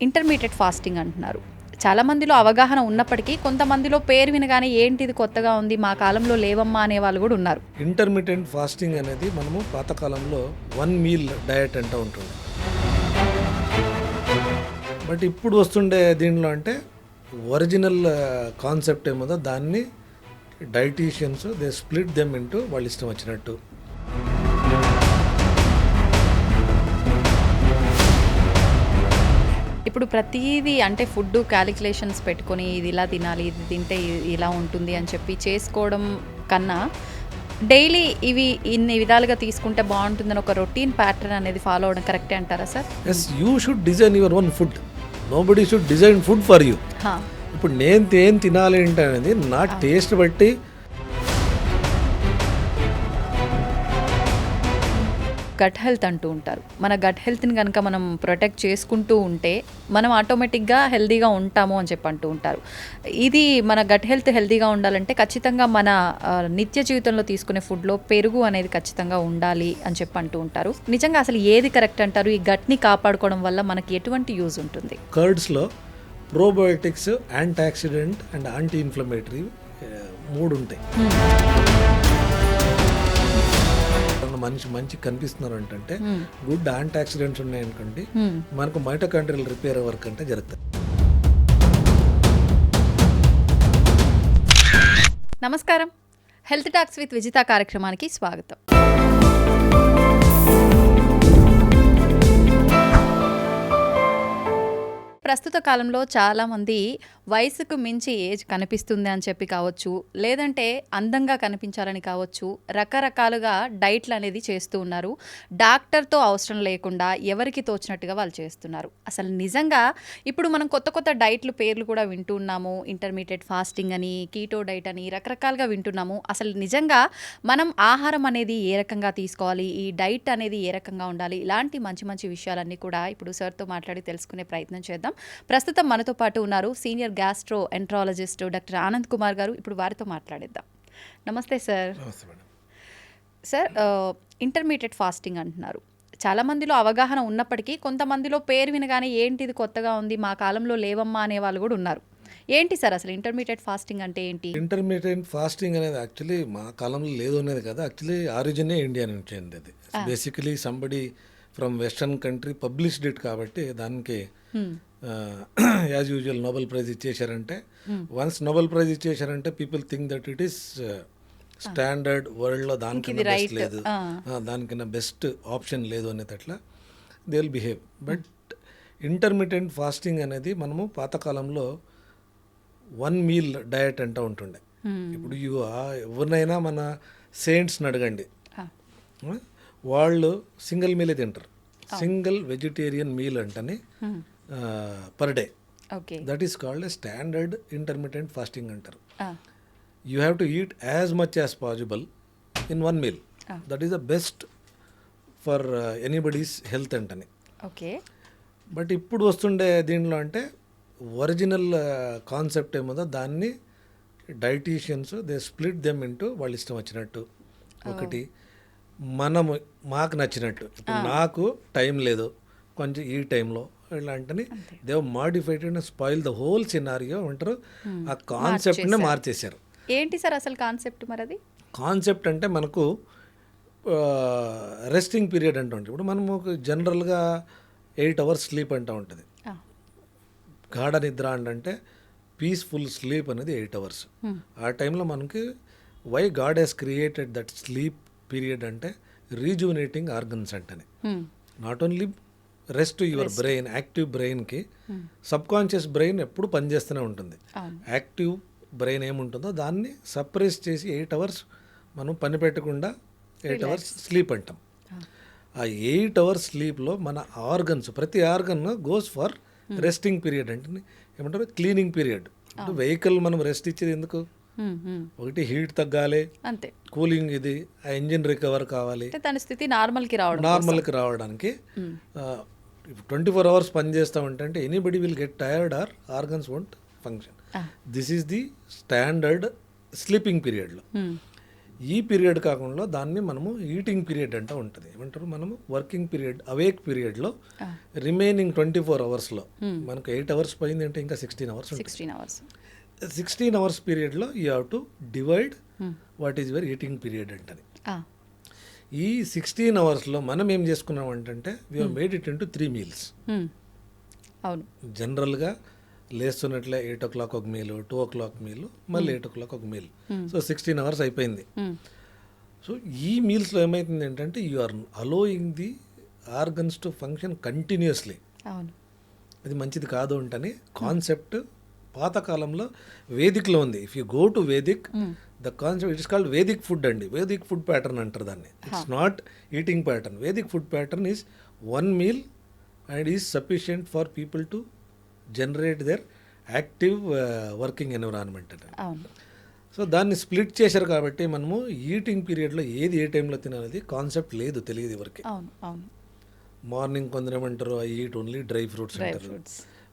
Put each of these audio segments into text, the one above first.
Intermediate fasting అంటున్నారు. చాలా మందిలో అవగాహన ఉన్నప్పటికీ కొంతమందిలో పేరు వినగానే ఏంటిది కొత్తగా ఉంది, మా కాలంలో లేవమ్మా అనే వాళ్ళు కూడా ఉన్నారు. ఇంటర్మీడియట్ ఫాస్టింగ్ అనేది మనము పాతకాలంలో 1 మీల్ డయట్ అంటూ ఉంటుంది. బట్ ఇప్పుడు వస్తుండే దీనిలో అంటే ఒరిజినల్ కాన్సెప్ట్ ఏమో దాన్ని dietitians they split them into వాళ్ళు ఇష్టం వచ్చినట్టు. ఇప్పుడు ప్రతిదీ అంటే ఫుడ్ క్యాలిక్యులేషన్స్ పెట్టుకొని ఇది ఇలా తినాలి, ఇది తింటే ఇలా ఉంటుంది అని చెప్పి చేసుకోవడం కన్నా డైలీ ఇవి ఇన్ని విధాలుగా తీసుకుంటే బాగుంటుందని ఒక రొటీన్ ప్యాటర్న్ అనేది ఫాలో అవ్వడం కరెక్టే అంటారా sir? Yes, you should design your own food. Nobody should design food for you. ఇప్పుడు నేను ఏం తినాలి ఏంటి అనేది నా టేస్ట్ బట్టి. గట్ హెల్త్ అంటూ ఉంటారు. మన గట్ హెల్త్ని కనుక మనం ప్రొటెక్ట్ చేసుకుంటూ ఉంటే మనం ఆటోమేటిక్గా హెల్తీగా ఉంటాము అని చెప్పి అంటూ ఉంటారు. ఇది మన గట్ హెల్త్ హెల్తీగా ఉండాలంటే ఖచ్చితంగా మన నిత్య జీవితంలో తీసుకునే ఫుడ్లో పెరుగు అనేది ఖచ్చితంగా ఉండాలి అని చెప్పి అంటూ ఉంటారు. నిజంగా అసలు ఏది కరెక్ట్ అంటారు? ఈ గట్ని కాపాడుకోవడం వల్ల మనకి ఎటువంటి యూజ్ ఉంటుంది? కర్డ్స్లో probiotics, antioxidant and anti inflammatory 3 ఉంటాయి. మంచి కనిపిస్తున్నారు అంటే గుడ్ యాంటాక్సిడెంట్స్ ఉన్నాయనుకోండి, మనకు మైటోకాండ్రియల్ రిపేర్ వర్క్ అంటే జరుగుతుంది. నమస్కారం, హెల్త్ టాక్స్ విత్ విజిత కార్యక్రమానికి స్వాగతం. ప్రస్తుత కాలంలో చాలామంది వయసుకు మించి ఏజ్ కనిపిస్తుంది అని చెప్పి కావచ్చు, లేదంటే అందంగా కనిపించాలని కావచ్చు, రకరకాలుగా డైట్లు అనేది చేస్తూ ఉన్నారు. డాక్టర్తో అవసరం లేకుండా ఎవరికి తోచినట్టుగా వాళ్ళు చేస్తున్నారు. అసలు నిజంగా ఇప్పుడు మనం కొత్త కొత్త డైట్లు పేర్లు కూడా వింటూ ఉన్నాము. ఇంటర్మీడియట్ ఫాస్టింగ్ అని, కీటో డైట్ అని రకరకాలుగా వింటున్నాము. అసలు నిజంగా మనం ఆహారం అనేది ఏ రకంగా తీసుకోవాలి, ఈ డైట్ అనేది ఏ రకంగా ఉండాలి, ఇలాంటి మంచి మంచి విషయాలన్నీ కూడా ఇప్పుడు సార్తో మాట్లాడి తెలుసుకునే ప్రయత్నం చేద్దాం. ప్రస్తుతం మనతో పాటు ఉన్నారు senior gastro enterologist doctor Anand Kumar గారు. ఇప్పుడు వారితో మాట్లాడిద్దాం. నమస్తే సార్. సార్, ఇంటర్మీడియట్ ఫాస్టింగ్ అంటున్నారు. చాలా మందిలో అవగాహన ఉన్నప్పటికీ కొంతమందిలో పేరు వినగానే ఏంటిది కొత్తగా ఉంది, మా కాలంలో లేవమ్మా అనే వాళ్ళు కూడా ఉన్నారు. ఏంటి సార్ అసలు ఇంటర్మీడియట్ ఫాస్టింగ్ అంటే ఏంటి? ఇంటర్మీడియట్ ఫాస్టింగ్ అనేది యాక్చువల్లీ మా కాలంలో లేదు అనేది కదా, యాక్చువల్లీ ఆరిజినే ఇండియా నుంచి అండి. అది basically somebody from western country published it కాబట్టి దానికి యాజ్ యూజువల్ నోబెల్ ప్రైజ్ ఇచ్చేశారంటే, వన్స్ నోబెల్ ప్రైజ్ ఇచ్చేశారంటే people think that it is standard వరల్డ్లో దానికన్నా బెస్ట్ లేదు, దానికన్నా బెస్ట్ ఆప్షన్ లేదు అనేది అట్లా they will behave. But intermediate fasting అనేది మనము పాతకాలంలో 1 మీల్ డయట్ అంటూ ఉంటుండే. ఇప్పుడు ఎవరినైనా మన సెయింట్స్ని అడగండి, వాళ్ళు సింగిల్ మీలే తింటారు. సింగిల్ వెజిటేరియన్ మీల్ అంటని per day. That is called a standard intermediate fasting అంటారు. You have to eat as much as possible in 1 meal. That is the best for anybody's health అంటని. బట్ ఇప్పుడు వస్తుండే దీనిలో అంటే original concept ఏమో దాన్ని dietitians they split them into వాళ్ళు ఇష్టం వచ్చినట్టు. ఒకటి మనము మాకు నచ్చినట్టు, ఇప్పుడు నాకు టైం లేదు కొంచెం ఈ టైంలో ఇలాంటిని they modified and spoil the whole scenario అంటారు. ఆ కాన్సెప్ట్నే మార్చేశారు. ఏంటి సార్ అసలు కాన్సెప్ట్? మరి అది కాన్సెప్ట్ అంటే మనకు రెస్టింగ్ పీరియడ్ అంటూ ఉంటుంది. ఇప్పుడు మనము జనరల్గా 8 hours స్లీప్ అంటూ ఉంటుంది. గాఢ నిద్ర అంటే పీస్ఫుల్ స్లీప్ అనేది 8 hours. ఆ టైంలో మనకి why God has created that sleep period అంటే రీజువనేటింగ్ ఆర్గన్స్ అంటనే. Not only rest your brain, active బ్రెయిన్కి సబ్ కాన్షియస్ బ్రెయిన్ ఎప్పుడు పనిచేస్తూనే ఉంటుంది. యాక్టివ్ బ్రెయిన్ ఏముంటుందో దాన్ని సప్రెస్ చేసి 8 hours మనం పని పెట్టకుండా 8 hours స్లీప్ అంటాం. ఆ 8 hours స్లీప్లో మన ఆర్గన్స్, ప్రతి organ goes for resting period అంటే ఏమంటారు, క్లీనింగ్ పీరియడ్. ఇప్పుడు వెహికల్ మనం రెస్ట్ ఇచ్చేది ఎందుకు? ఒకటి హీట్ తగ్గాలి, అంతే, కూలింగ్, ఇది ఆ ఇంజిన్ రికవర్ కావాలి, దాని స్థితి నార్మల్కి రావడానికి. 24 hours పని చేస్తామంటే anybody will get tired or organs won't function. This is the standard sleeping పీరియడ్లో. ఈ పీరియడ్ కాకుండా దాన్ని మనము ఈటింగ్ పీరియడ్ అంటూ ఉంటుంది. ఏమంటారు, మనము వర్కింగ్ పీరియడ్, అవేక్ పీరియడ్లో రిమైనింగ్ 24 అవర్స్లో మనకు 8 అవర్స్ పోయింది అంటే ఇంకా 16 అవర్స్ ఉంటుంది. 16 అవర్స్ 16 అవర్స్ పీరియడ్లో you have to divide what is your eating period అంటది. ఈ 16 అవర్స్లో మనం ఏం చేసుకున్నాం అంటే we have made it into 3 meals. అవును, జనరల్గా లేస్తున్నట్లే 8 o'clock ఒక మీల్, 2 o'clock మీల్, మళ్ళీ 8 o'clock ఒక మీల్. సో 16 అవర్స్ అయిపోయింది. సో ఈ మీల్స్లో ఏమవుతుంది ఏంటంటే you are allowing the organs to function continuously. అవును, అది మంచిది కాదు అంటని కాన్సెప్ట్ పాతకాలంలో వేదిక్లో ఉంది. If you go to Vedic, the concept it's called Vedic food అండి. వేదిక్ ఫుడ్ ప్యాటర్న్ అంటారు దాన్ని. It's not eating pattern. Vedic food pattern is 1 meal and is sufficient for people to generate their active working environment అని. అవును. So దాన్ని split చేశారు కాబట్టి మనము eating పీరియడ్లో ఏది ఏ టైంలో తినాలనేది కాన్సెప్ట్ లేదు, తెలియదు ఎవరికి. అవును, అవును. మార్నింగ్ కొందరు ఏమంటారు, I eat only dry fruits అంటారు.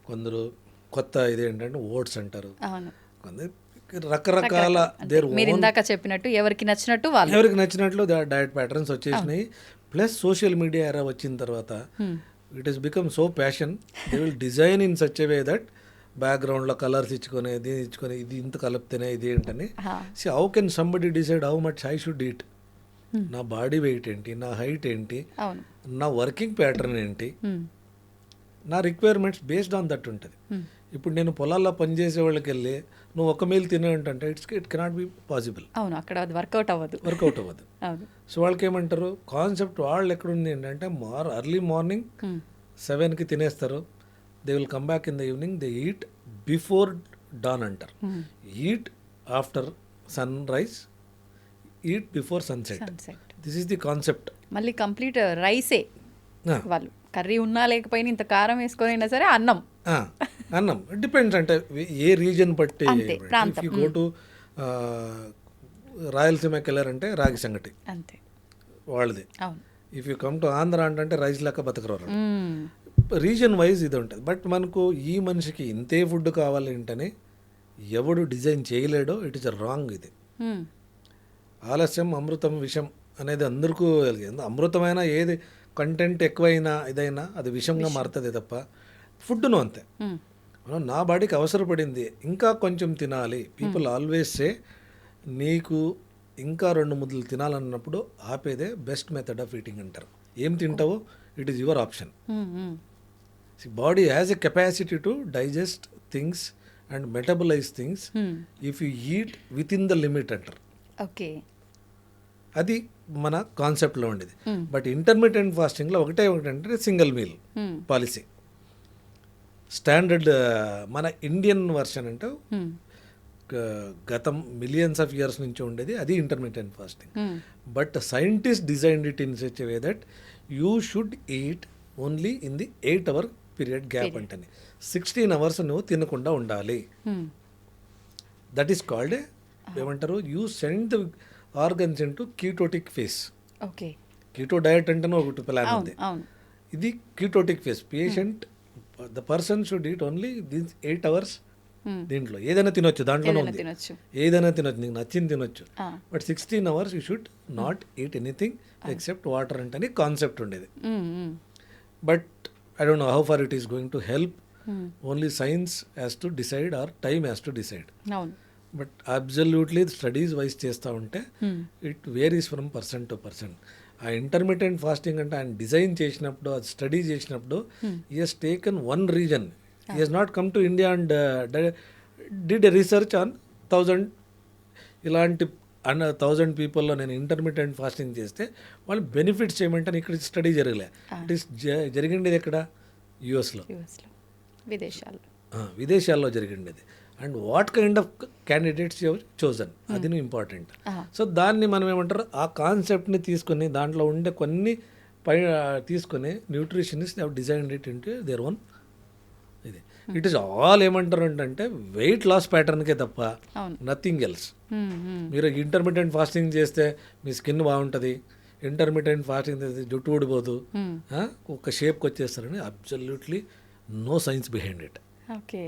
కొందరు కొత్త ఇదేంటంటే ఓట్స్ అంటారు. అవును, కొందరు రకరకాల దేర్ మీరు ఇందాక చెప్పినట్టు ఎవరికి నచ్చినట్టు వాళ్ళు, ఎవరికి నచ్చినట్లు డయట్ ప్యాటర్న్స్ వచ్చేసినాయి. ప్లస్ సోషల్ మీడియా ఎరా వచ్చిన తర్వాత it is become so passion. They will design in such a way that బ్యాక్గ్రౌండ్లో కలర్స్ ఇచ్చుకొని ఇది ఇంత కలిపితేనే ఇది ఏంటని. See how can somebody decide how much I should eat? నా బాడీ వెయిట్ ఏంటి, నా హైట్ ఏంటి, నా వర్కింగ్ ప్యాటర్న్ ఏంటి, నా రిక్వైర్మెంట్స్ బేస్డ్ ఆన్ దట్ ఉంటుంది. ఇప్పుడు నేను పొలాల్లో పనిచేసే వాళ్ళకి వెళ్ళి నువ్వు ఒక మీల్ తినే అంటే ఇట్ కెనాట్ బి పాసిబుల్. అవును, అక్కడ అది వర్కౌట్ అవ్వదు. సో వాళ్ళకి ఏమంటారు, కాన్సెప్ట్ వాళ్ళు ఎక్కడుంది ఏంటంటే అర్లీ మార్నింగ్ 7కి తినేస్తారు. They will come back in the evening. They eat before dawn అంటారు. Eat after sunrise, eat before sunset. This is the concept. మళ్ళీ కంప్లీట్ రైసే వాళ్ళు, కర్రీ ఉన్నా లేకపోయినా ఇంత కారం వేసుకొని అయినా సరే అన్నం. అన్నం డిపెండ్స్ అంటే ఏ రీజన్ బట్టి. ఇఫ్ యూ గో టు రాయలసీమకి వెళ్ళారంటే రాగి సంగటి అంతే వాళ్ళది. If you come to Andhra అంటే రైస్ లెక్క బతకరు. రీజన్ వైజ్ ఇది ఉంటుంది. బట్ మనకు ఈ మనిషికి ఇంతే ఫుడ్ కావాలి ఏంటని ఎవడు డిజైన్ చేయలేడో ఇట్ ఇస్ రాంగ్. ఇది ఆలస్యం అమృతం విషం అనేది అందరికీ తెలియదు. అమృతమైన ఏది కంటెంట్ ఎక్కువైనా ఇదైనా అది విషంగా మారుతుంది తప్ప ఫుడ్ను అంతే. నా బాడీకి అవసరపడింది ఇంకా కొంచెం తినాలి. పీపుల్ ఆల్వేస్ సే నీకు ఇంకా 2 ముద్దలు తినాలన్నప్పుడు ఆపేదే బెస్ట్ మెథడ్ ఆఫ్ ఈటింగ్ అంటారు. ఏం తింటావో it is your option. Body has a capacity to digest things and metabolize things if you eat within the limit అంటారు. ఓకే, అది మన కాన్సెప్ట్లో ఉండేది. బట్ ఇంటర్మీడియట్ ఫాస్టింగ్లో ఒకటంటే సింగిల్ మీల్ పాలసీ. స్టాండర్డ్ మన ఇండియన్ వర్షన్ అంటే గతం మిలియన్స్ ఆఫ్ ఇయర్స్ నుంచి ఉండేది అది intermediate fasting. But scientist designed it in such a way that you should eat only in the 8 hour period gap అంటే 16 hours నువ్వు తినకుండా ఉండాలి. దట్ ఈస్ కాల్డ్ ఏమంటారు, you send the organs into ketotic phase. Okay, keto diet అంటేనే ఒకటి plan ఉంది. ఇది ketotic phase. Patient the person should eat only these 8 hours. దీంట్లో ఏదైనా తినొచ్చు, దాంట్లోనే ఉంది ఏదైనా తినొచ్చు, నీకు నచ్చింది తినొచ్చు. But 16 hours you should not eat anything except water అంటే కాన్సెప్ట్ ఉండేది. But I don't know how far it is going to help. Only science has to decide or time has to decide. But absolutely studies wise చేస్తూ ఉంటే it varies from person to person. ఆ intermediate fasting అంటే ఆయన design చేసినప్పుడు, అది study చేసినప్పుడు he has taken 1 region. He has not come to India and did a research on 1000 ఇలాంటి 1000 పీపుల్లో నేను ఇంటర్మీడియట్ ఫాస్టింగ్ చేస్తే వాళ్ళు బెనిఫిట్స్ చేయమంటే ఇక్కడ స్టడీ జరగలే. ఇట్ ఈస్ జరిగిండేది ఎక్కడ, యుఎస్లో, విదేశాల్లో జరిగిండేది. And what kind of candidates your chosen, అది ఇంపార్టెంట్. సో దాన్ని మనం ఏమంటారు, ఆ కాన్సెప్ట్ని తీసుకొని దాంట్లో ఉండే కొన్ని తీసుకొని nutritionist have designed it into their own. ఇది ఇట్ ఈస్ ఆల్ ఏమంటారు అంటే వెయిట్ లాస్ ప్యాటర్న్కే తప్ప నథింగ్ ఎల్స్. మీరు ఇంటర్మీడియట్ ఫాస్టింగ్ చేస్తే మీ స్కిన్ బాగుంటుంది, ఇంటర్మీడియట్ ఫాస్టింగ్ చేస్తే జుట్టు ఊడిపోదు, ఒక షేప్కి వచ్చేస్తారని absolutely no science behind it. Okay,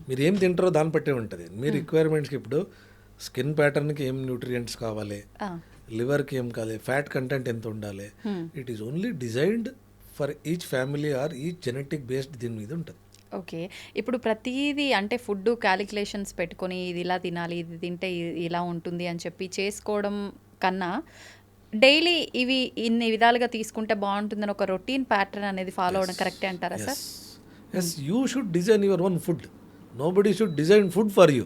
మీరు ఏం తింటారో దాన్ని బట్టే ఉంటుంది. మీ రిక్వైర్మెంట్స్కి ఇప్పుడు స్కిన్ ప్యాటర్న్కి ఏం న్యూట్రియంట్స్ కావాలి, ఆ, లివర్కి ఏం కావాలి, ఫ్యాట్ కంటెంట్ ఎంత ఉండాలి. It is only designed for each family or each genetic based దీని మీద ఉంటుంది. ఓకే. ఇప్పుడు ప్రతీది అంటే ఫుడ్ క్యాలిక్యులేషన్స్ పెట్టుకొని ఇది ఇలా తినాలి, ఇది తింటే ఇలా ఉంటుంది అని చెప్పి చేసుకోవడం కన్నా డైలీ ఇవి ఇన్ని విధాలుగా తీసుకుంటే బాగుంటుందని ఒక రొటీన్ ప్యాటర్న్ అనేది ఫాలో అవ్వడం కరెక్టే అంటారా sir? Yes, you should design your own food. Nobody should design food for you.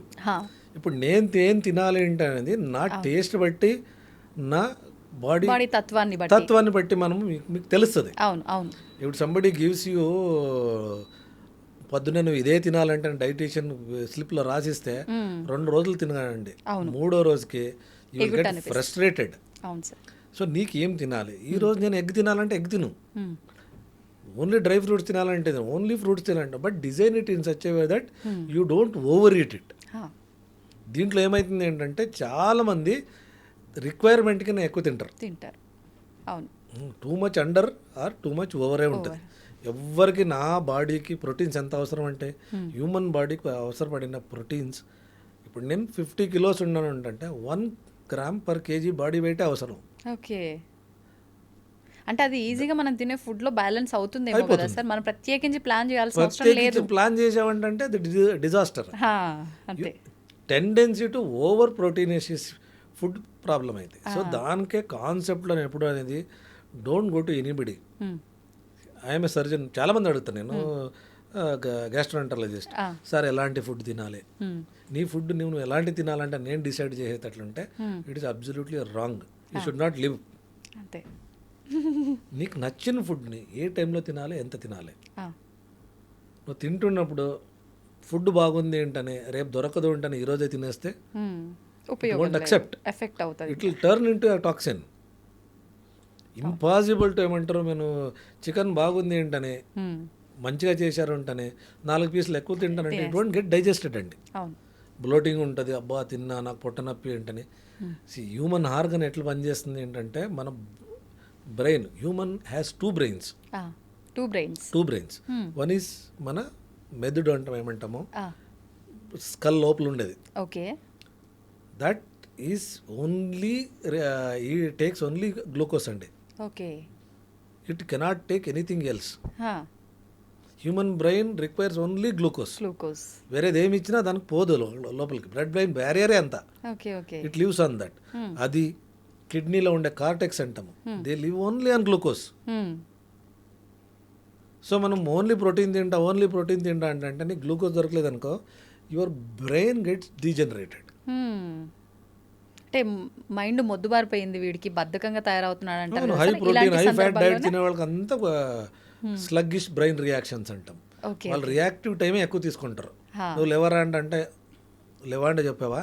ఇప్పుడు నేను ఏం తినాలి ఏంటి అనేది నా టేస్ట్ బట్టి, నా బాడీ బాడీ తత్వాన్ని బట్టి మనం మీకు తెలుస్తుంది. అవును అవును. ఇప్పుడు సంబడి గివ్స్ యూ పొద్దున్న నువ్వు ఇదే తినాలంటే డైటీషియన్ స్లిప్లో రాసిస్తే 2 రోజులు తినగానండి, 3వ రోజుకి యూ విల్ గెట్ ఫ్రస్ట్రేటెడ్. అవును సార్. సో నీకు ఏం తినాలి, ఈ రోజు నేను ఎగ్ తినాలంటే ఎగ్ తిను, ఓన్లీ డ్రై ఫ్రూట్స్ తినాలంటే ఓన్లీ ఫ్రూట్స్ తినాలంటే, but design it in such a way that you don't overeat it. దీంట్లో ఏమవుతుంది ఏంటంటే చాలామంది రిక్వైర్మెంట్ కన్నా ఎక్కువ తింటారు. అవును. Too much under or too much ఓవరే ఉంటుంది. ఎవరికి నా బాడీకి ప్రోటీన్స్ ఎంత అవసరం అంటే హ్యూమన్ బాడీకి అవసరపడిన ప్రోటీన్స్, ఇప్పుడు నేను 50 kilos ఉన్నాను అంటే 1 gram per kg body wait అవసరం. ఓకే. అంటే అది ఈజీగా మనం తినే ఫుడ్లో బ్యాలెన్స్ అవుతుందేమో కదా సార్, మనం ప్రత్యేకించి ప్లాన్ చేయాల్సిన అవసరం లేదు. ప్లాన్ చేసామంటే అది డిజాస్టర్. అంతే. Tendency to over proteinaceous food problem అయితే. సో దానికే కాన్సెప్ట్లో ఎప్పుడు అనేది don't go to anybody. I'm a surgeon, చాలామంది అడుగుతాను నేను, గ్యాస్ట్రోఎంటరాలజిస్ట్, సార్ ఎలాంటి ఫుడ్ తినాలి, నీ ఫుడ్ నువ్వు ఎలాంటి తినాలంటే నేను డిసైడ్ చేసేటట్లుంటే it is absolutely wrong. You should not live. అంతే. నీకు నచ్చిన ఫుడ్ని ఏ టైంలో తినాలి, ఎంత తినాలి. నువ్వు తింటున్నప్పుడు ఫుడ్ బాగుంది ఏంటనే రేపు దొరకదు ఏంటని ఈరోజే తినేస్తే ఎఫెక్ట్ అవుతుంది. It will turn into a toxin. Impossible to ఏమంటారు, నేను చికెన్ బాగుంది ఏంటనే మంచిగా చేశారు అంటనే 4 పీసులు ఎక్కువ తింటానంటే ఇట్ వోంట్ గెట్ డైజెస్టెడ్ అండి. బ్లోటింగ్ ఉంటుంది, అబ్బా తిన్నా నాకు పొట్ట నొప్పి ఏంటని. హ్యూమన్ ఆర్గన్ ఎట్లా పనిచేస్తుంది ఏంటంటే, మన brain, human has 2 brains. 2 brains. One is మన మెదడు అంటాం, ఏమంటామో స్కల్ లోపల ఉండేది. Okay. That is only takes only glucose అండి. Okay. It cannot take anything else. Human brain requires only glucose. వేరేది ఏమి ఇచ్చినా దానికి పోదు లోపలికి. బ్లడ్ బ్రెయిన్ బ్యారియరే అంతా. It lives on that. అది కిడ్నీలో ఉండే కార్టెక్స్ అంటాము, they live only on glucose. So మనం ఓన్లీ ప్రోటీన్ తింటా అంటే నీకు గ్లూకోజ్ దొరకలేదు అనుకో, యువర్ బ్రెయిన్ గెట్స్ డీజనరేటెడ్. అంటే మైండ్ మొద్దుబారిపోయింది, వీడికి బద్ధకంగా తయారవుతున్నాడు అంటారు. High protein high fat diet తినే వాళ్ళకి అంతా స్లగ్గిష్ బ్రెయిన్ రియాక్షన్స్ అంటాం. వాళ్ళు రియాక్టివ్ టైమే ఎక్కువ తీసుకుంటారు. నువ్వు లేవరా అంటే లేవా అంటే చెప్పావా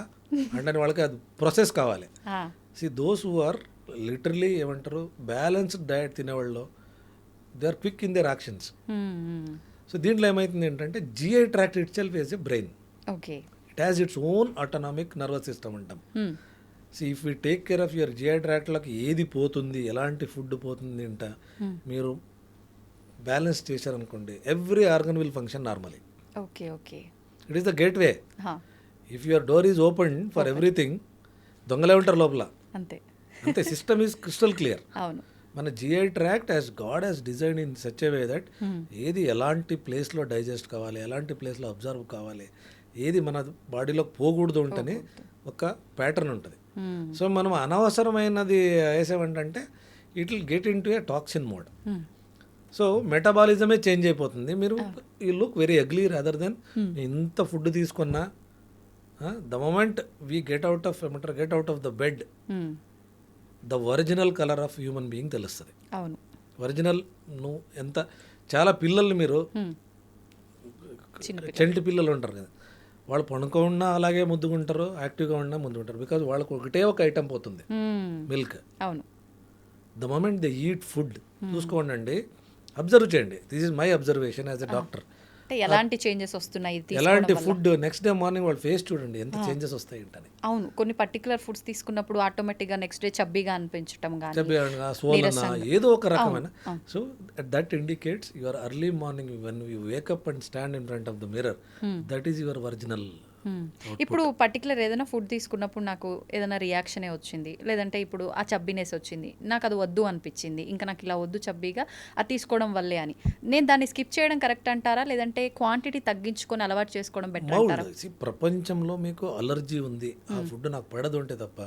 అంటే వాళ్ళకి అది ప్రాసెస్ కావాలి. దోస్ హూ ఆర్ లిటరలీ ఏమంటారు బ్యాలెన్స్డ్ డయట్ తినేవాళ్ళు, they are quick in their actions. So దీంట్లో ఏమవుతుంది ఏంటంటే GI tract itself is a brain. It has its own autonomic nervous system అంటాం. So if you take care of your GI ట్రాక్ట్లోకి ఏది పోతుంది, ఎలాంటి food పోతుంది అంట మీరు బ్యాలెన్స్ చేశారనుకోండి, every organ will function normally. It is the gateway. If your door is open for everything, దొంగలే ఉంటారు లోపల. అంతే. System is crystal clear. మన GI tract as God has design in such a way that ఏది ఎలాంటి ప్లేస్లో digest కావాలి, ఎలాంటి ప్లేస్లో అబ్జర్వ్ కావాలి, ఏది మన బాడీలో పోకూడదు ఉంటని ఒక ప్యాటర్న్ ఉంటుంది. సో మనం అనవసరమైనది వేసామంటే it will get into a toxin mode. So మెటబాలిజమే చేంజ్ అయిపోతుంది. మీరు you look very ugly rather than ఎంత ఫుడ్ తీసుకున్నా the moment we get out of the bed, the original colour of human being తెలుస్తుంది. Original నువ్వు ఎంత చాలా పిల్లల్ని మీరు చంటి పిల్లలు ఉంటారు కదా, వాళ్ళు పడుకోకుండా అలాగే ముద్దుకుంటారు, యాక్టివ్గా ఉన్నా ముద్దుకుంటారు. బికాజ్ వాళ్ళకు ఒకటే ఒక ఐటమ్ పోతుంది, milk. The moment they eat food చూసుకోండి, అబ్జర్వ్ చేయండి. This is my observation as a doctor. ఎలాంటి చేంజెస్ వస్తున్నాయి, ఎలాంటి ఫుడ్ నెక్స్ట్ డే మార్నింగ్ వాళ్ళ ఫేస్ చూడండి ఎంత చేంజెస్ వస్తాయి ఏంటని. అవును, కొన్ని పర్టికులర్ ఫుడ్స్ తీసుకున్నప్పుడు ఆటోమేటిక్గా నెక్స్ట్ డే చబ్బీగా అనిపించడం కానీ, స్వోలన ఏదో ఒక రకమైన. So that indicates your early morning when you wake up and stand in front of the mirror, that is your original ఇప్పుడు పర్టికులర్ ఏదైనా ఫుడ్ తీసుకున్నప్పుడు నాకు ఏదైనా రియాక్షనే వచ్చింది, లేదంటే ఇప్పుడు ఆ చబ్బీనెస్ వచ్చింది, నాకు అది వద్దు అనిపించింది, ఇంకా నాకు ఇలా వద్దు చబ్బీగా అది తీసుకోవడం వల్లే అని, నేను దాన్ని స్కిప్ చేయడం కరెక్ట్ అంటారా, లేదంటే క్వాంటిటీ తగ్గించుకొని అలవాటు చేసుకోవడం బెటర్ అంటారా? మౌల్డ్ ప్రపంచంలో మీకు అలర్జీ ఉంది, ఆ ఫుడ్ నాకు పడదు అంటే తప్ప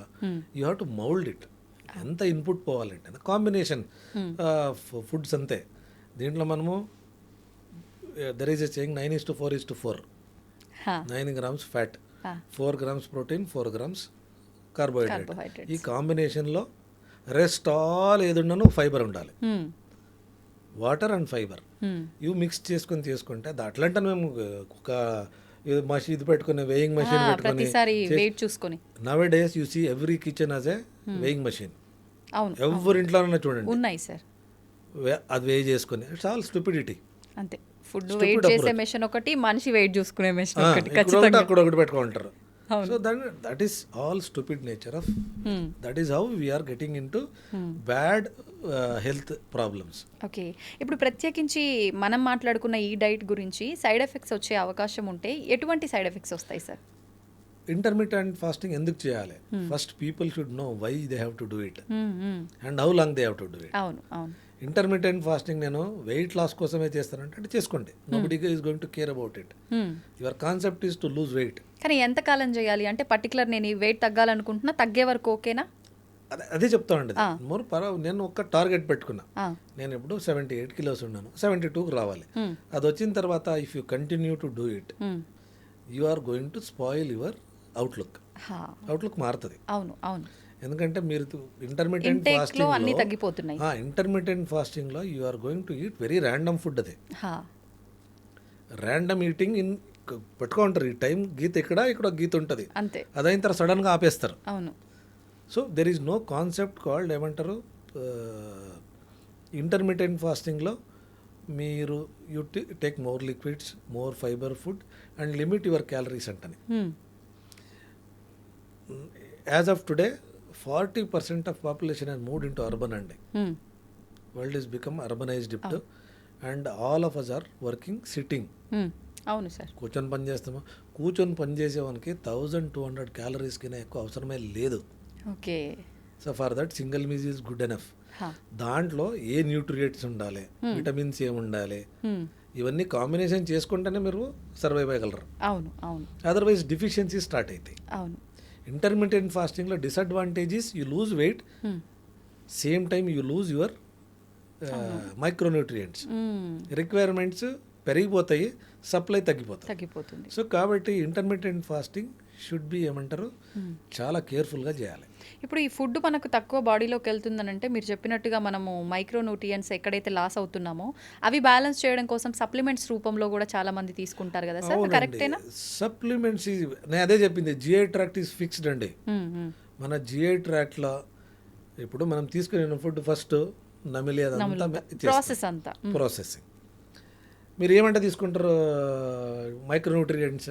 you have to mould it. ఎంత ఇన్పుట్ పోవాలంటే కాంబినేషన్ ఫుడ్స్ అంతే. దీంట్లో మనము there is a saying 9:4:4. 9 grams fat, 4 grams protein, 4 grams carbohydrate. ఈ కాంబినేషన్లో రెస్ట్ ఆల్ ఏది ఉండను ఫైబర్ ఉండాలి, వాటర్ అండ్ ఫైబర్. ఇవి మిక్స్ చేసుకొని తీసుకుంటే అది అట్లంటే మేము ఒక ఇది పెట్టుకుని వేయింగ్ మెషిన్ పెట్టుకుని nowadays you see every kitchen has a weighing machine. ఎవరి ఇంట్లోనే చూడండి ఉన్నాయి సార్, అది వేయి చేసుకుని. It's all stupidity. అంతే, ఫుడ్ వెయిట్ చేసే మెషిన్ ఒకటి, మనిషి వెయిట్ చూసుకునే మెషిన్ ఒకటి, అక్కడ ఒకటి పెట్టుకుంటారు. So that is all stupid nature of, that is how we're getting into bad health problems. Okay, ఇప్పుడు ప్రత్యేకించి మనం మాట్లాడుకున్న ఈ డైట్ గురించి సైడ్ ఎఫెక్ట్స్ వచ్చే అవకాశం ఉంటే ఎటువంటి సైడ్ ఎఫెక్ట్స్ వస్తాయి సార్? ఇంటర్మీడియట్ ఫాస్టింగ్ ఎందుకు చేయాలి? First people should know why they have to do it and how long they have to do it. అవును అవును. ఇంటర్మీడియట్ ఫాస్టింగ్ నేను వెయిట్ లాస్ కోసమే చేస్తానంటే చేసుకోండి, nobody is going to care about it. Your concept is to lose weight. కానీ ఎంత కాలం చేయాలి అంటే పర్టికులర్ నేను ఈ వెయిట్ తగ్గాలనుకుంటున్నా, తగ్గే వరకు ఓకేనా? అదే చెప్తామండి. నేను ఒక టార్గెట్ పెట్టుకున్నా, నేను ఇప్పుడు 78 kilos ఉన్నాను, 72కి రావాలి. అది వచ్చిన తర్వాత if you continue to do it you are going to spoil your outlook మారుతుంది. అవును అవును. ఎందుకంటే మీరు ఇంటర్మీడియట్ ఫాస్టింగ్ లో you are going to eat very random food. అది ర్యాండమ్ ఈటింగ్ ఇన్ పెట్టుకుంటారు. ఈ టైం గీత ఇక్కడ గీత ఉంటుంది, అదైన తర్వాత సడన్ గా ఆపేస్తారు. అవును. So there is no concept called ఏమంటారు ఇంటర్మీడియట్ ఫాస్టింగ్లో మీరు you take more liquids, more fibre food and limit your calories అంటని. As of today 40% of population has moved into urban అండి. వరల్డ్ ఈస్ బికమ్ అర్బనైజ్డ్ ఇప్పుడు and all of us are working sitting. అవును sir. కూర్చొని పని చేస్తాము. కూర్చొని పని చేసేవానికి 1200 calories కింద ఎక్కువ అవసరమే లేదు. Okay. So for that single meal is good enough. దాంట్లో ఏ న్యూట్రియంట్స్ ఉండాలి, విటమిన్స్ ఏమి ఉండాలి, ఇవన్నీ కాంబినేషన్ చేసుకుంటేనే మీరు సర్వైవ్ అయ్యగలరు. అవును అవును. అదర్వైజ్ డిఫిషియన్సీ స్టార్ట్ అవుతాయి. అవును. ఇంటర్మీడియట్ ఫాస్టింగ్లో disadvantages you lose weight, same time you lose your micronutrients. Requirements పెరిగిపోతాయి, సప్లై తగ్గిపోతుంది. సో కాబట్టి ఇంటర్మీడియట్ ఫాస్టింగ్ షుడ్ బి ఏమంటారు చాలా కేర్ఫుల్గా చేయాలి. ఇప్పుడు ఈ ఫుడ్ మనకు తక్కువ బాడీలోకి వెళ్తుందనంటే మీరు చెప్పినట్టుగా మనము మైక్రోన్యూట్రియంట్స్ ఎక్కడైతే లాస్ అవుతున్నామో అవి బ్యాలెన్స్ చేయడం కోసం సప్లిమెంట్స్ రూపంలో కూడా చాలా మంది తీసుకుంటారు కదా సార్, కరెక్టేనా? సప్లిమెంట్స్ నేను అదే చెప్పింది, జిఐ ట్రాక్ట్ ఈస్ ఫిక్స్డ్ అండి. మన జిఐ ట్రాక్ట్లో ఇప్పుడు మనం తీసుకునే ఫుడ్ ఫస్ట్ నమిలి అదంతా ప్రాసెసింగ్. మీరు ఏమంటే తీసుకుంటారు మైక్రోన్యూట్రియంట్స్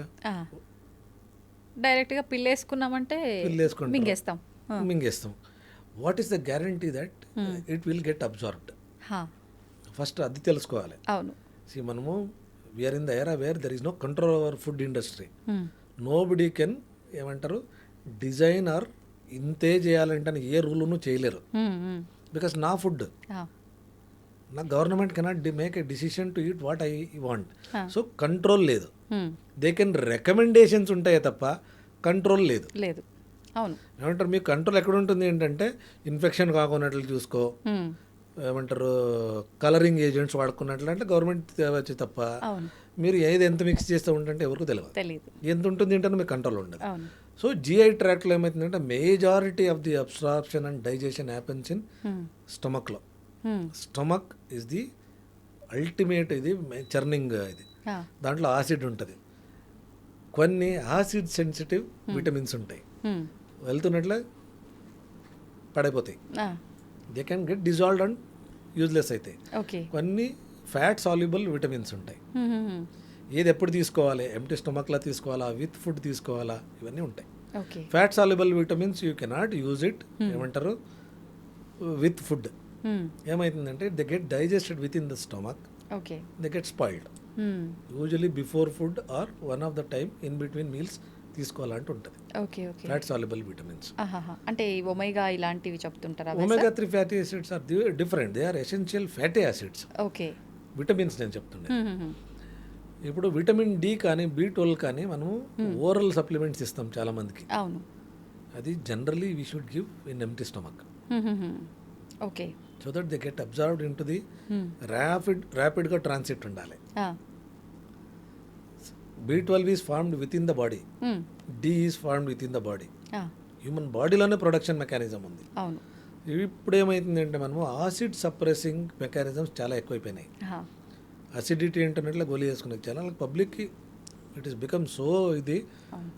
డైరెక్ట్గా పిల్లేసుకున్నామంటే మింగేస్తాం. What is the guarantee that it will get absorbed? First అది తెలుసుకోవాలి. అవును. మనము we're in the era where there is no control over food industry. Nobody can ఏమంటారు డిజైన్ ఆర్ ఇంతే చేయాలంటే ఏ రూలును చేయలేరు. బికాస్ నా ఫుడ్, నా government cannot make a decision to eat what I want. So control లేదు. దే కెన్ రికమెండేషన్స్ ఉంటాయే తప్ప కంట్రోల్ లేదు. అవును. ఏమంటారు మీకు కంట్రోల్ ఎక్కడ ఉంటుంది ఏంటంటే ఇన్ఫెక్షన్ కాకున్నట్లు చూసుకో, ఏమంటారు కలరింగ్ ఏజెంట్స్ వాడుకున్నట్లు అంటే గవర్నమెంట్ తేవచ్చు తప్ప మీరు ఏది ఎంత మిక్స్ చేస్తూ ఉంటే ఎవరికి తెలియదు. ఎంత ఉంటుంది ఏంటంటే మీకు కంట్రోల్ ఉండదు. సో జిఐ ట్రాక్ట్లో ఏమవుతుందంటే majority of the absorption and digestion happens in స్టమక్లో. స్టమక్ ఇస్ ది అల్టిమేట్ ఇది చర్నింగ్ ఇది. దాంట్లో యాసిడ్ ఉంటుంది, కొన్ని యాసిడ్ సెన్సిటివ్ విటమిన్స్ ఉంటాయి, వెళ్తున్నట్లే పడైపోతాయి. They can get dissolved and యూజ్లెస్ అవుతాయి. కొన్ని ఫ్యాట్ సాల్యుబుల్ విటమిన్స్ ఉంటాయి. ఏది ఎప్పుడు తీసుకోవాలి, ఎంటీ స్టమక్లో తీసుకోవాలా, విత్ ఫుడ్ తీసుకోవాలా, ఇవన్నీ ఉంటాయి. Fat soluble vitamins you cannot use it ఏమంటారు విత్ ఫుడ్. ఏమవుతుందంటే they get digested within the stomach, they get spoiled. Usually before food or one of the time in between meals తీసుకోవాలంటూ ఉంటుంది. Okay. Okay. Fat soluble vitamins. ఆహాహా! అంటే ఈ omega ఇలాంటివి చెప్తుంటారా అవా sir? Omega 3 fatty acids are different. They are essential fatty acids. Okay. Vitamins నేను చెప్తుండే. హుహుహు. ఇప్పుడు విటమిన్ డి కానీ B12 కానీ మనము ఓరల్ సప్లిమెంట్స్ ఇస్తాం చాలా మందికి. అవును. అది generally we should give in empty stomach హుహుహు. Okay. So that they get absorbed into the hmm. ర్యాపిడ్గా ట్రాన్సిట్ ఉండాలి. ఆ! B12 is formed within the body, hmm. D is formed within the body. ఆ! Human బాడీలోనే production mechanism ఉంది. అవును. ఇప్పుడు ఏమవుతుంది అంటే మనము ఆసిడ్ సప్రెసింగ్ మెకానిజమ్స్ చాలా ఎక్కువైపోయినాయి. ఆహా! అసిడిటీ ఇంటర్నెట్లో గోలీ చేసుకునే చాలా పబ్లిక్కి ఇట్ ఈస్ బికమ్ సో ఇది. అవును.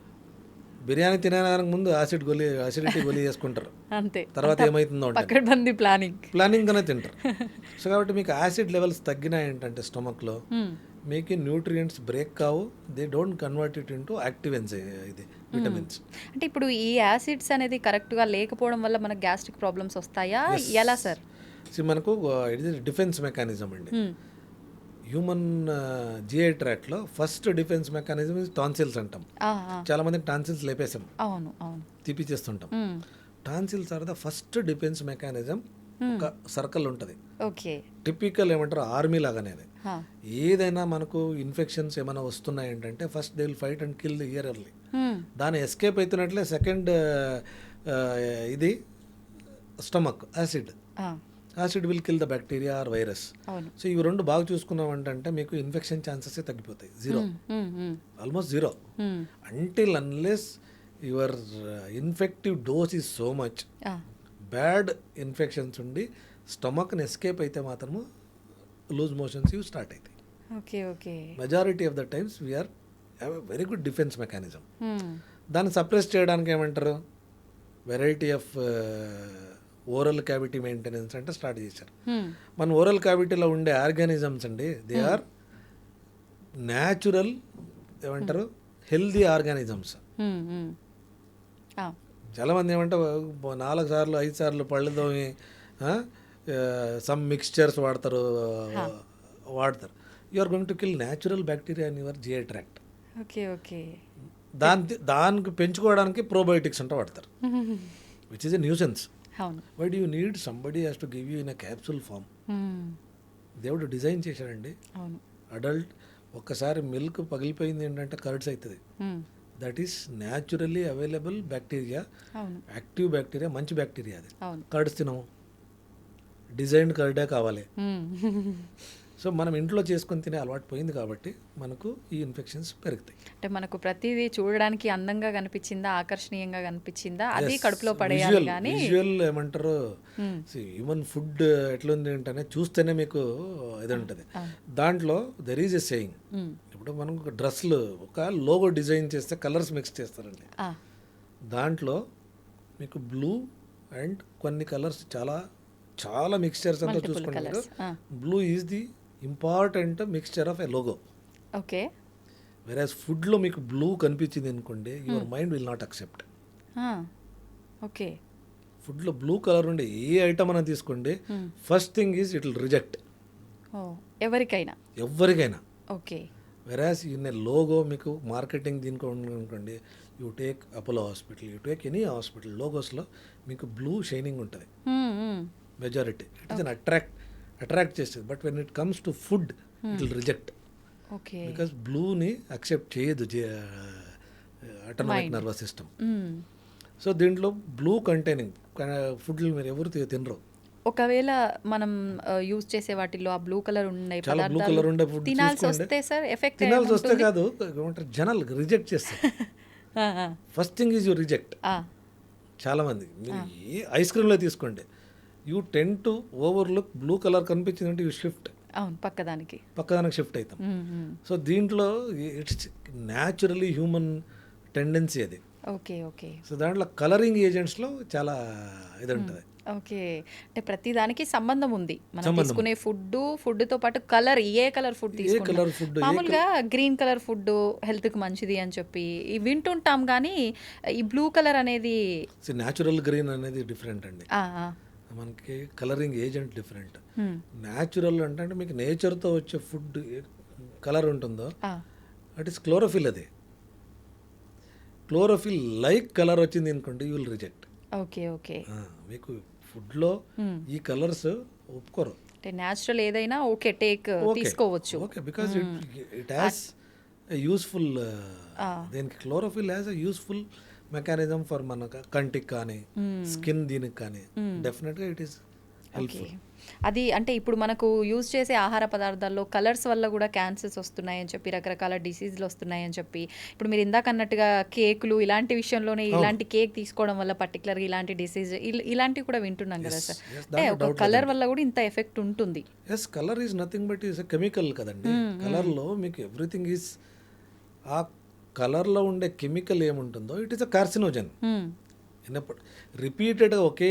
బిర్యానీ తినడానికి ముందు అసిడిటీ గోలీ చేసుకుంటారు. అంతే. తర్వాత ఏమవుతుందో ఉంటుంది పకడ్బందీ ప్లానింగ్. ప్లానింగ్గానే తింటారు. సో కాబట్టి మీకు యాసిడ్ లెవెల్స్ తగ్గినాయి ఏంటంటే స్టమక్లో హ్మ్. మీకు న్యూట్రియంట్స్ బ్రేక్ కావు, they don't convert it into active ones ఇది విటమిన్స్. అంటే ఇప్పుడు ఈ యాసిడ్స్ అనేది కరెక్ట్‌గా లేకపోవడం వల్ల మనకు గ్యాస్ట్రిక్ ప్రాబ్లమ్స్ వస్తాయా? ఎలా సార్? మనకు ఇట్ ఇస్ డిఫెన్స్ మెకానిజం అండి. హ్మ్. హ్యూమన్ జిఐ ట్రాక్ట్లో first defence mechanism is tonsils అంటాం. ఆ! ఆ! చాలా మందికి టాన్సిల్స్ లేపేసాం, అవును. అవును. తీపిచేస్తుంటాం. హ్మ్. Tonsils are the first defence mechanism. ఒక సర్కిల్ ఉంటుంది, ఓకే. టిపికల్ ఏమంటారు ఆర్మీ లాగానే అది. హా! ఏదైనా మనకు ఇన్ఫెక్షన్స్ ఏమైనా వస్తున్నాయి ఏంటంటే first they will fight and kill the early. హ్మ్. దాని ఎస్కేప్ అవుతున్నట్లే సెకండ్ ఇది స్టమక్ యాసిడ్. ఆ! Acid will kill the bacteria or virus. అవును. సో ఇవి రెండు బాగా చూసుకున్నామంటే మీకు ఇన్ఫెక్షన్ ఛాన్సెస్ తగ్గిపోతాయి, zero, hmm. Hmm. Almost zero. Hmm. Until unless your infective dose is so much, ఆ! బ్యాడ్ ఇన్ఫెక్షన్స్ ఉండి స్టమక్ని ఎస్కేప్ అయితే మాత్రము లూజ్ మోషన్స్ ఇవి స్టార్ట్ అవుతాయి. Okay. Okay. Majority of the times we are have a very good defence mechanism. Hmm. దాన్ని సప్రెస్ చేయడానికి ఏమంటారు variety of oral cavity maintenance అంటే స్టార్ట్ చేశారు. హ్మ్. మన ఓరల్ క్యావిటీలో ఉండే ఆర్గానిజమ్స్ అండి, దే ఆర్ న్యాచురల్ ఏమంటారు హెల్దీ ఆర్గానిజమ్స్. హ్మ్. హ్మ్. ఆ! చాలామంది ఏమంటే 4 సార్లు 5 సార్లు పళ్ళు తోమి సమ్ మిక్స్చర్స్ వాడతారు. You are going to kill natural bacteria in your GI tract. Okay. Okay. దానికి పెంచుకోవడానికి ప్రోబయోటిక్స్ అంటే వాడతారు, విచ్ ఈజ్ ఎ న్యూసెన్స్. అవును. Why do you need somebody has to give you in a capsule form. హ్మ్. దేవుడు design చేశాడండి. అవును. Adult ఒక్కసారి మిల్క్ పగిలిపోయింది ఏంటంటే కర్డ్స్ అవుతుంది. హ్మ్. That is naturally available bacteria, అవును. యాక్టివ్ బ్యాక్టీరియా, మంచి బ్యాక్టీరియా అది. అవును. కర్డ్స్ తినము, డిజైన్డ్ కర్డే కావాలి. హ్మ్. సో మనం ఇంట్లో చేసుకొని తినే అలవాటు పోయింది కాబట్టి మనకు ఈ ఇన్ఫెక్షన్స్ పెరుగుతాయి. అంటే మనకు ప్రతిదీ చూడడానికి అందంగా కనిపించిందా, ఆకర్షణీయంగా కనిపించిందా, అది కడుపులో పడేయాలి కానీ. విజువల్ ఏమంటారు హ్మ్. హ్యూమన్ ఫుడ్ ఎట్లుంది అంటే చూస్తేనే మీకు ఇది ఉంటుంది. అవును. దాంట్లో దెర్ ఈజ్ ఎ సేయింగ్. హ్మ్. ఇప్పుడు మనం ఒక డ్రెస్సులు ఒక లోగో డిజైన్ చేస్తే కలర్స్ మిక్స్ చేస్తారండి. ఆ! దాంట్లో మీకు బ్లూ అండ్ కొన్ని కలర్స్ చాలా చాలా మిక్స్చర్స్ అంతా మల్టిపుల్ చూసుకుంటారు. కలర్స్. ఆ! Blue is the important mixture of a logo. Okay. Whereas ఫుడ్లో మీకు బ్లూ కనిపించింది అనుకోండి, your mind will not accept. ఆ! ఓకే. ఫుడ్లో బ్లూ కలర్ ఉండే ఏ ఐటమ్ అని తీసుకోండి, హ్మ్. First thing is it will reject ఓ ఎవరికైనా. ఎవరికైనా. Okay. Whereas in a logo మీకు మార్కెటింగ్ దీనికి అనుకోండి, you take Apollo hospital, you take any hospital, లోగోస్లో మీకు బ్లూ షైనింగ్ ఉంటుంది hmm. Hmm. Majority. It is an attract చేస్తుంది. But when it comes to food it will reject, okay. Because బ్లూని accept చేయదు autonomic Mind. Nervous system. Hmm. So దీంట్లో blue containing ఫుడ్లు మీరు ఎవరు తినరు. ఒకవేళ మనం యూజ్ చేసే వాటిల్లో ఆ బ్లూ కలర్ ఉండే చాలా బ్లూ పదార్థాలు కలర్ ఉండే ఫుడ్ తినాల్సి చూసుకోండి. వస్తే సార్ ఎఫెక్ట్ తినాల్సి వస్తే కాదు, ఏమంటారు జనాలు రిజెక్ట్ చేస్తారు. First thing is you reject. చాలామంది మీరు ఏ ఐస్ క్రీమ్లో తీసుకోండి, you tend to overlook blue colour కనిపించిందంటే యూ షిఫ్ట్, అవును పక్కదానికి. పక్కదానికి షిఫ్ట్ అవుతాం. హ్మ్. హ్మ్. సో దీంట్లో ఇట్స్ న్యాచురలీ హ్యూమన్ టెండెన్సీ అది. ఓకే. ఓకే. సో దాంట్లో కలరింగ్ ఏజెంట్స్లో చాలా ఇది ఉంటుంది. ఓకే. అంటే ప్రతి దానికి సంబంధం ఉంది. మనం సంబంధం. తీసుకునే ఫుడ్‌తో పాటు కలర్ ఏ కలర్ ఫుడ్ ఏ తీసుకున్నా. కలర్ ఫుడ్ మామూలుగా గ్రీన్ కలర్ ఫుడ్ హెల్త్‌కి మంచిది అని చెప్పి వింటుంటాం గానీ, ఈ బ్లూ కలర్ అనేది న్యాచురల్ గ్రీన్ అనేది డిఫరెంట్ అండి. ఆ! ఆ! మనకి కలరింగ్ ఏజెంట్ డిఫరెంట్. హ్మ్. న్యాచురల్ అంటే మీకు నేచర్తో వచ్చే ఫుడ్ కలర్ ఉంటుందో ఆ! At is chlorophyll. అది క్లోరోఫిల్ లైక్ కలర్ వచ్చింది అనుకోండి you will reject. Okay. Okay. మీకు ఫుడ్లో ఈ కలర్స్ ఒప్పుకోరు. అంటే న్యాచురల్ ఏదైనా ఓకే తీసుకోవచ్చు. Okay because it has useful, దీనికి chlorophyll has a useful mechanism for మన కంటికి కానీ స్కిన్ దీనికి కానీ డెఫినెట్గా ఇట్ ఈస్ హెల్ప్ఫుల్. అది అంటే ఇప్పుడు మనకు యూజ్ చేసే ఆహార పదార్థాల్లో కలర్స్ వల్ల కూడా క్యాన్సర్స్ వస్తున్నాయని చెప్పి, రకరకాల డిసీజ్లు వస్తున్నాయని చెప్పి, ఇప్పుడు మీరు ఇందాక అన్నట్టుగా కేకులు ఇలాంటి విషయంలోనే ఇలాంటి కేక్ తీసుకోవడం వల్ల పర్టికులర్గా ఇలాంటి డిసీజ్ ఇలాంటివి కూడా వింటున్నాం కదా సార్. అంటే ఒక కలర్ వల్ల కూడా ఇంత ఎఫెక్ట్ ఉంటుంది. Yes, colour is nothing but is a chemical కదండి. కలర్లో మీకు ఎవ్రీథింగ్ ఈజ్, ఆ కలర్లో ఉండే కెమికల్ ఏముంటుందో ఇట్ ఈస్ అ కార్సినోజన్. విన్నప్పుడు రిపీటెడ్గా ఒకే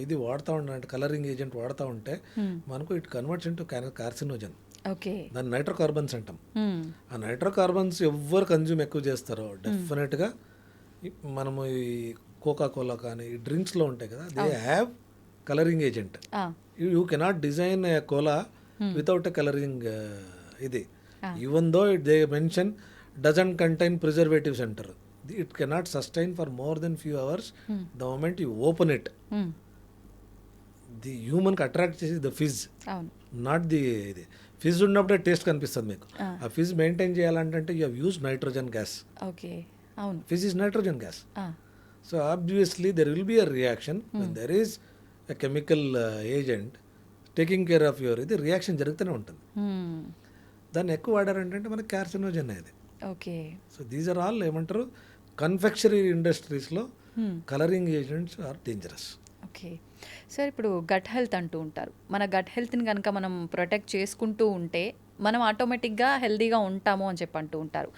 ఇది వాడుతూ ఉంటే, కలరింగ్ ఏజెంట్ వాడుతూ ఉంటే మనకు it converts into carcinogen. Okay. దాన్ని నైట్రోకార్బన్స్ అంటాం. ఆ నైట్రోకార్బన్స్ ఎవరు కన్జ్యూమ్ ఎక్కువ చేస్తారో డెఫినెట్గా మనము ఈ కోకా కోలా కానీ ఈ డ్రింక్స్లో ఉంటాయి కదా, they have colouring agent. You cannot design a cola without a colouring ఇది. Even though they mention doesn't contain preservatives అంటారు. It cannot sustain for more than few hours. The moment you open it, the human కి attract చేసి the fizz, not the ఇది. Fizz ఉన్నప్పుడే taste కనిపిస్తుంది మీకు. ఆ fizz maintain చేయాలంటే you have use nitrogen gas. Okay. అవును. Fizz is nitrogen gas. So obviously there will be a reaction when there is a chemical agent taking care of your ఇది, reaction జరుగుతూనే ఉంటుంది. దాన్ని ఎక్కువ వాడారంటే మనకి కార్సినోజన్ అది. Okay. So these are all ఏమంటారు, కన్ఫెక్షనరీ ఇండస్ట్రీస్లో colouring agents are dangerous. Okay sir, ఇప్పుడు గట్ హెల్త్ అంటూ ఉంటారు. మన గట్ హెల్త్ని కనుక మనం ప్రొటెక్ట్ చేసుకుంటూ ఉంటే మనం ఆటోమేటిక్గా హెల్తీగా ఉంటాము అని చెప్పి అంటూ ఉంటారు.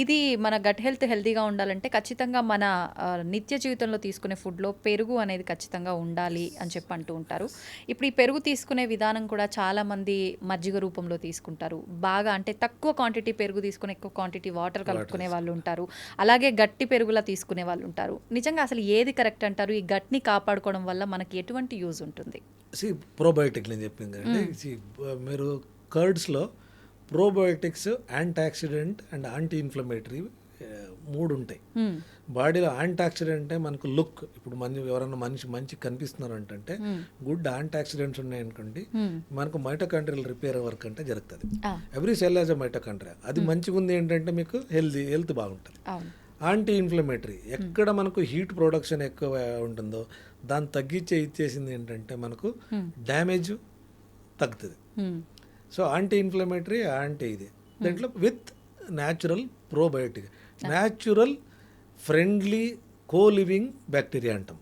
ఇది మన గట్ హెల్త్ హెల్తీగా ఉండాలంటే ఖచ్చితంగా మన నిత్య జీవితంలో తీసుకునే ఫుడ్లో పెరుగు అనేది ఖచ్చితంగా ఉండాలి అని చెప్పి అంటూ ఉంటారు. ఇప్పుడు ఈ పెరుగు తీసుకునే విధానం కూడా చాలామంది మజ్జిగ రూపంలో తీసుకుంటారు. బాగా అంటే తక్కువ క్వాంటిటీ పెరుగు తీసుకుని ఎక్కువ క్వాంటిటీ వాటర్ కలుపుకునే వాళ్ళు ఉంటారు. అలాగే గట్టి పెరుగులా తీసుకునే వాళ్ళు ఉంటారు. నిజంగా అసలు ఏది కరెక్ట్ అంటారు? ఈ గట్ని కాపాడుకోవడం వల్ల మనకి ఎటువంటి యూజ్ ఉంటుంది? ప్రోబయోటిక్ నేను చెప్పింది కదండి. మీరు కర్డ్స్లో probiotics, antioxidant and anti inflammatory 3 ఉంటాయి. బాడీలో యాంటాక్సిడెంట్ అంటే మనకు లుక్, ఇప్పుడు ఎవరైనా మంచి కనిపిస్తున్నారు అంటే గుడ్ యాంటాక్సిడెంట్స్ ఉన్నాయి అనుకోండి, మనకు మైటోకాండ్రియల్ రిపేర్ వర్క్ అంటే జరుగుతుంది. Every cell has a mitochondria. అది మంచిగా ఉంది ఏంటంటే మీకు హెల్త్ బాగుంటుంది. యాంటీ ఇన్ఫ్లమేటరీ, ఎక్కడ మనకు హీట్ ప్రొడక్షన్ ఎక్కువ ఉంటుందో దాన్ని తగ్గించే ఇచ్చేసింది ఏంటంటే మనకు డ్యామేజ్ తగ్గుతుంది. సో యాంటీ ఇన్ఫ్లమేటరీ, యాంటీ ఇది దాంట్లో with natural probiotic, natural friendly coliving bacteria అంటాం.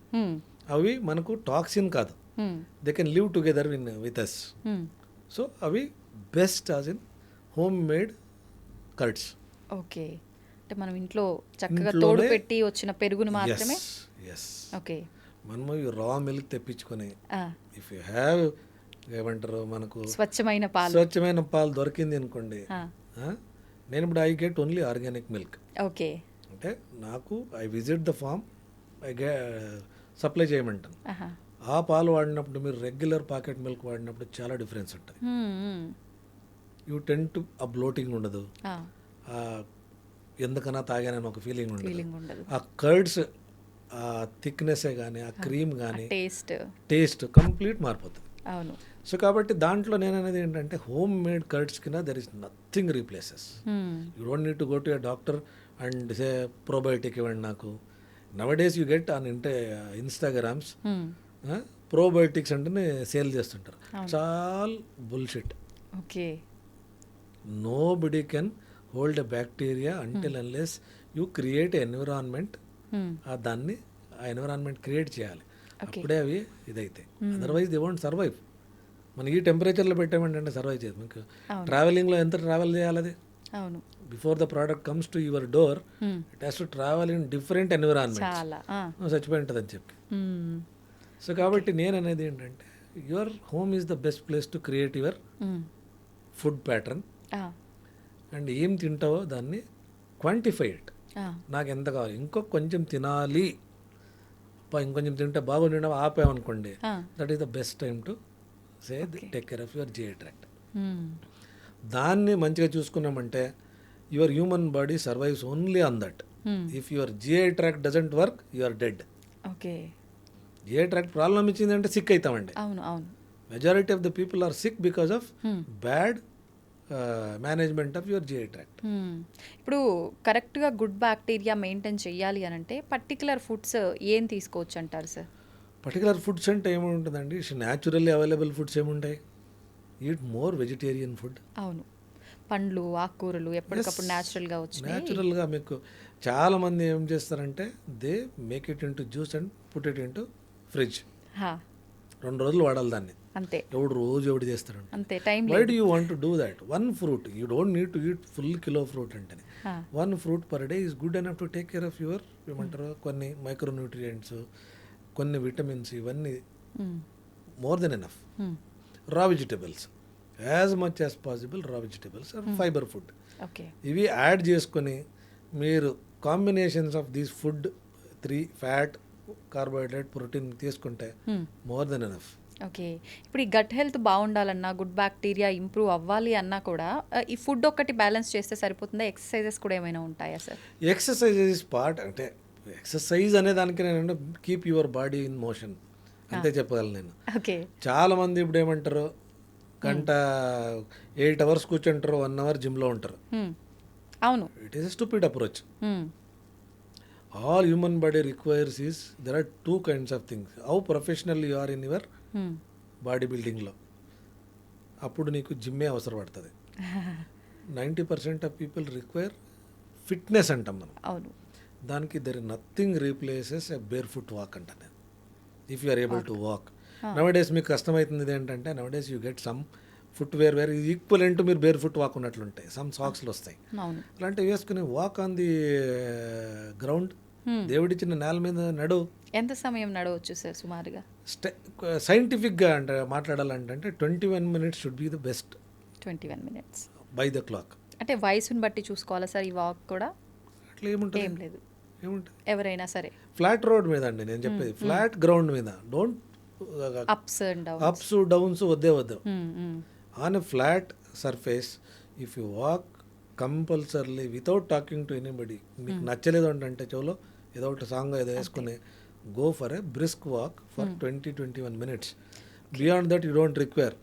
అవి మనకు టాక్సిన్ కాదు, they can live together with us. So అవి best as in home made curds. Okay. అంటే మనం ఇంట్లో చక్కగా తోడు పెట్టి వచ్చిన పెరుగును మాత్రమే. ఓకే. మనము రా మిల్క్ తెప్పించుకొని, ఇఫ్ యూ హ్యావ్ ఏమంటారు మనకు స్వచ్ఛమైన పాలు దొరికింది అనుకోండి, నేను ఇప్పుడు I get only organic milk. Okay. అంటే నాకు I visit the farm, supply చేయమంటాను. ఆ పాలు వాడినప్పుడు మీరు రెగ్యులర్ పాకెట్ మిల్క్ వాడినప్పుడు చాలా డిఫరెన్స్ ఉంటుంది. యూ టెన్ టు ఆ బ్లోటింగ్ ఉండదు, ఎందుకన్నా తాగానని ఒక ఫీలింగ్ ఉండదు. ఆ కర్డ్స్ ఆ థిక్నెస్సే కానీ ఆ క్రీమ్ కానీ టేస్ట్ కంప్లీట్ మారిపోతుంది. అవును. సో కాబట్టి దాంట్లో నేను అనేది ఏంటంటే హోమ్ మేడ్ కర్డ్స్ కింద there is nothing replaces. You don't need to go to a doctor and say probiotic ఇవ్వండి నాకు. Nowadays you get on Instagrams probiotics అంటేనే సేల్ చేస్తుంటారు. చాలా bullshit. Okay. Nobody can hold a bacteria until unless you create environment. దాన్ని ఆ environment create చేయాలి, అప్పుడే అవి ఇదైతే. Otherwise they won't survive. మనం ఈ టెంపరేచర్లో పెట్టామంటే సర్వైవ్ చేయదు. మీకు ట్రావెలింగ్లో ఎంత ట్రావెల్ చేయాలి అది? అవును. Before the product comes to your door it has to travel in different environments. చచ్చిపోయి ఉంటుంది అని చెప్పి. సో కాబట్టి నేను అనేది ఏంటంటే your home is the best place to create your food pattern. And ఏం తింటావో దాన్ని క్వాంటిఫై ఇట్. నాకు ఎంత కావాలి, కొంచెం తినాలి, ఇంకొంచెం తింటే బాగుండి ఆపామనుకోండి, that is the best time to say take care of your GI tract. దాన్ని మంచిగా చూసుకున్నామంటే your human body survives only on that. If your GI track doesn't work you are dead. Okay. GI track problem ఇచ్చిందంటే sick అవుతామండి. అవును. అవును. Majority of the people are sick because of bad management of your GI tract. ఇప్పుడు కరెక్ట్గా good bacteria maintain చేయాలి అని అంటే particular foods ఏం తీసుకోవచ్చు అంటారు సార్? పర్టికులర్ ఫుడ్స్ అంటే ఏముంటుందండి, న్యాచురల్లీ అవైలబుల్ ఫుడ్స్ ఏముంటాయి, ఈట్ మోర్ వెజిటేరియన్ ఫుడ్. అవును. పండ్లు, ఆకుకూరలు ఎప్పటికప్పుడు న్యాచురల్గా వచ్చినాయి. న్యాచురల్గా మీకు చాలామంది ఏం చేస్తారంటే they make it into juice and put it into fridge. 2 రోజులు వాడాలి దాన్ని. అంతే. ఎవడు చేస్తారండి. అంతే. Time why do you want to do that? 1 fruit, you don't need to eat full kilo fruit అంటే 1 fruit per day is good enough to take care of your ఏమంటారు కొన్ని మైక్రోన్యూట్రియంట్స్, కొన్ని విటమిన్స్, ఇవన్నీ more than enough. Raw vegetables as much as possible, raw vegetables are fibre food. Okay. ఇవి add చేసుకొని మీరు combinations of these food 3 fat, carbohydrate, protein తీసుకుంటే more than enough. Okay. ఇప్పుడు ఈ గట్ హెల్త్ బాగుండాలన్నా, good bacteria improve అవ్వాలి అన్నా కూడా ఈ ఫుడ్ ఒక్కటి బ్యాలెన్స్ చేస్తే సరిపోతుందా? ఎక్సర్సైజెస్ కూడా ఏమైనా ఉంటాయా సార్? Exercise is part. అంటే ఎక్సర్సైజ్ అనే దానికి నేను keep your body in motion అంతే చెప్పగలను నేను. ఓకే. చాలామంది ఇప్పుడు ఏమంటారు, గంట 8 hours కూర్చుంటారు, 1 hour జిమ్లో ఉంటారు. అవును. It is a stupid approach. All human body requires is there are 2 kinds of things. How professional you are in your body బిల్డింగ్లో, అప్పుడు నీకు జిమ్మే అవసరం పడుతుంది. 90% ఆఫ్ పీపుల్ రిక్వైర్ ఫిట్నెస్ అంటాం మనం. అవును. దానికి there nothing replaces a bare foot walk అంట నేను. If you are able to walk nowadays మీకు కష్టమవుతుంది ఏంటంటే nowadays you get some foot wear equivalent మీరు బేర్ ఫుట్ వాక్ ఉన్నట్లుంటాయి. సమ్ సాక్స్లు వస్తాయి, అలాంటివి వేసుకుని వాక్ ఆన్ ది గ్రౌండ్, దేవుడిచ్చిన నేల మీద నడు. ఎంత సమయం నడవచ్చు సార్ సుమారుగా? సైంటిఫిక్గా అంటే మాట్లాడాలంటే 21 minutes should be the best. 21 minutes by the clock. అంటే వయసుని బట్టి చూసుకోవాలా సార్ ఈ వాక్ కూడా? అట్లా ఏముంటుంది? ఏం లేదు, ఏముంటుంది. ఎవరైనా సరే ఫ్లాట్ రోడ్ మీద అండి నేను చెప్పేది, ఫ్లాట్ గ్రౌండ్ మీద. Don't ups and ups downs వద్దు. On a flat surface if you walk compulsorily without talking to anybody, మీకు నచ్చలేదు అంటే చెవులో ఏదో ఒకటి సాంగ్ ఏదో వేసుకుని go for a brisk walk for 20-21 minutes. Beyond that you don't require.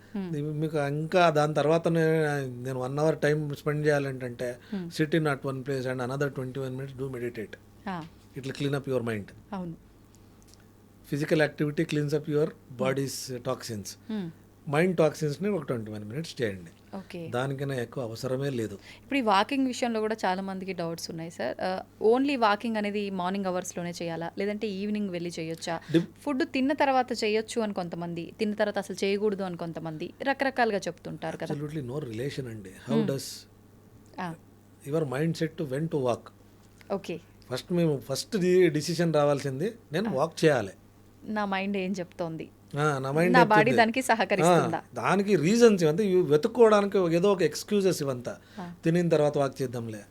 మీకు ఇంకా దాని తర్వాత నేను 1 hour టైం స్పెండ్ చేయాలంటే sit in at one place and another 21 minutes do meditate. ఇట్లా క్లీన్ అప్ యువర్ మైండ్. అవును. Physical activity cleanses up your body's toxins. Mind టాక్సిన్స్ని ఒక 21 minutes చేయండి. ఓకే. దానికన్నా ఎక్కువ అవసరమే లేదు. ఇప్పుడు ఈ వాకింగ్ విషయంలో కూడా చాలా మందికి డౌట్స్ ఉన్నాయి సార్. ఓన్లీ వాకింగ్ అనేది మార్నింగ్ అవర్స్లోనే చేయాలా, లేదంటే ఈవినింగ్ వెళ్ళి చేయొచ్చా? ఫుడ్ తిన్న తర్వాత చేయొచ్చు అని కొంతమంది, తిన్న తర్వాత అసలు చేయకూడదు అని కొంతమంది రకరకాలుగా చెప్తుంటారు కదా. అబ్సల్యూట్లీ నో రిలేషన్ అండి. How does your mind set to when to walk? Okay. First decision రావాల్సింది నేను వాక్ చేయాలి. నా మైండ్ ఏం చెప్తోంది, నా మైండ్ నా బాడీ దానికి సహకరిస్తుందా? దానికి రీజన్స్ ఇవంతా వెతుక్కోవడానికి ఏదో ఒక ఎక్స్క్యూజెస్ ఇవంతా. తినిన తర్వాత వాక్ చేద్దాంలే.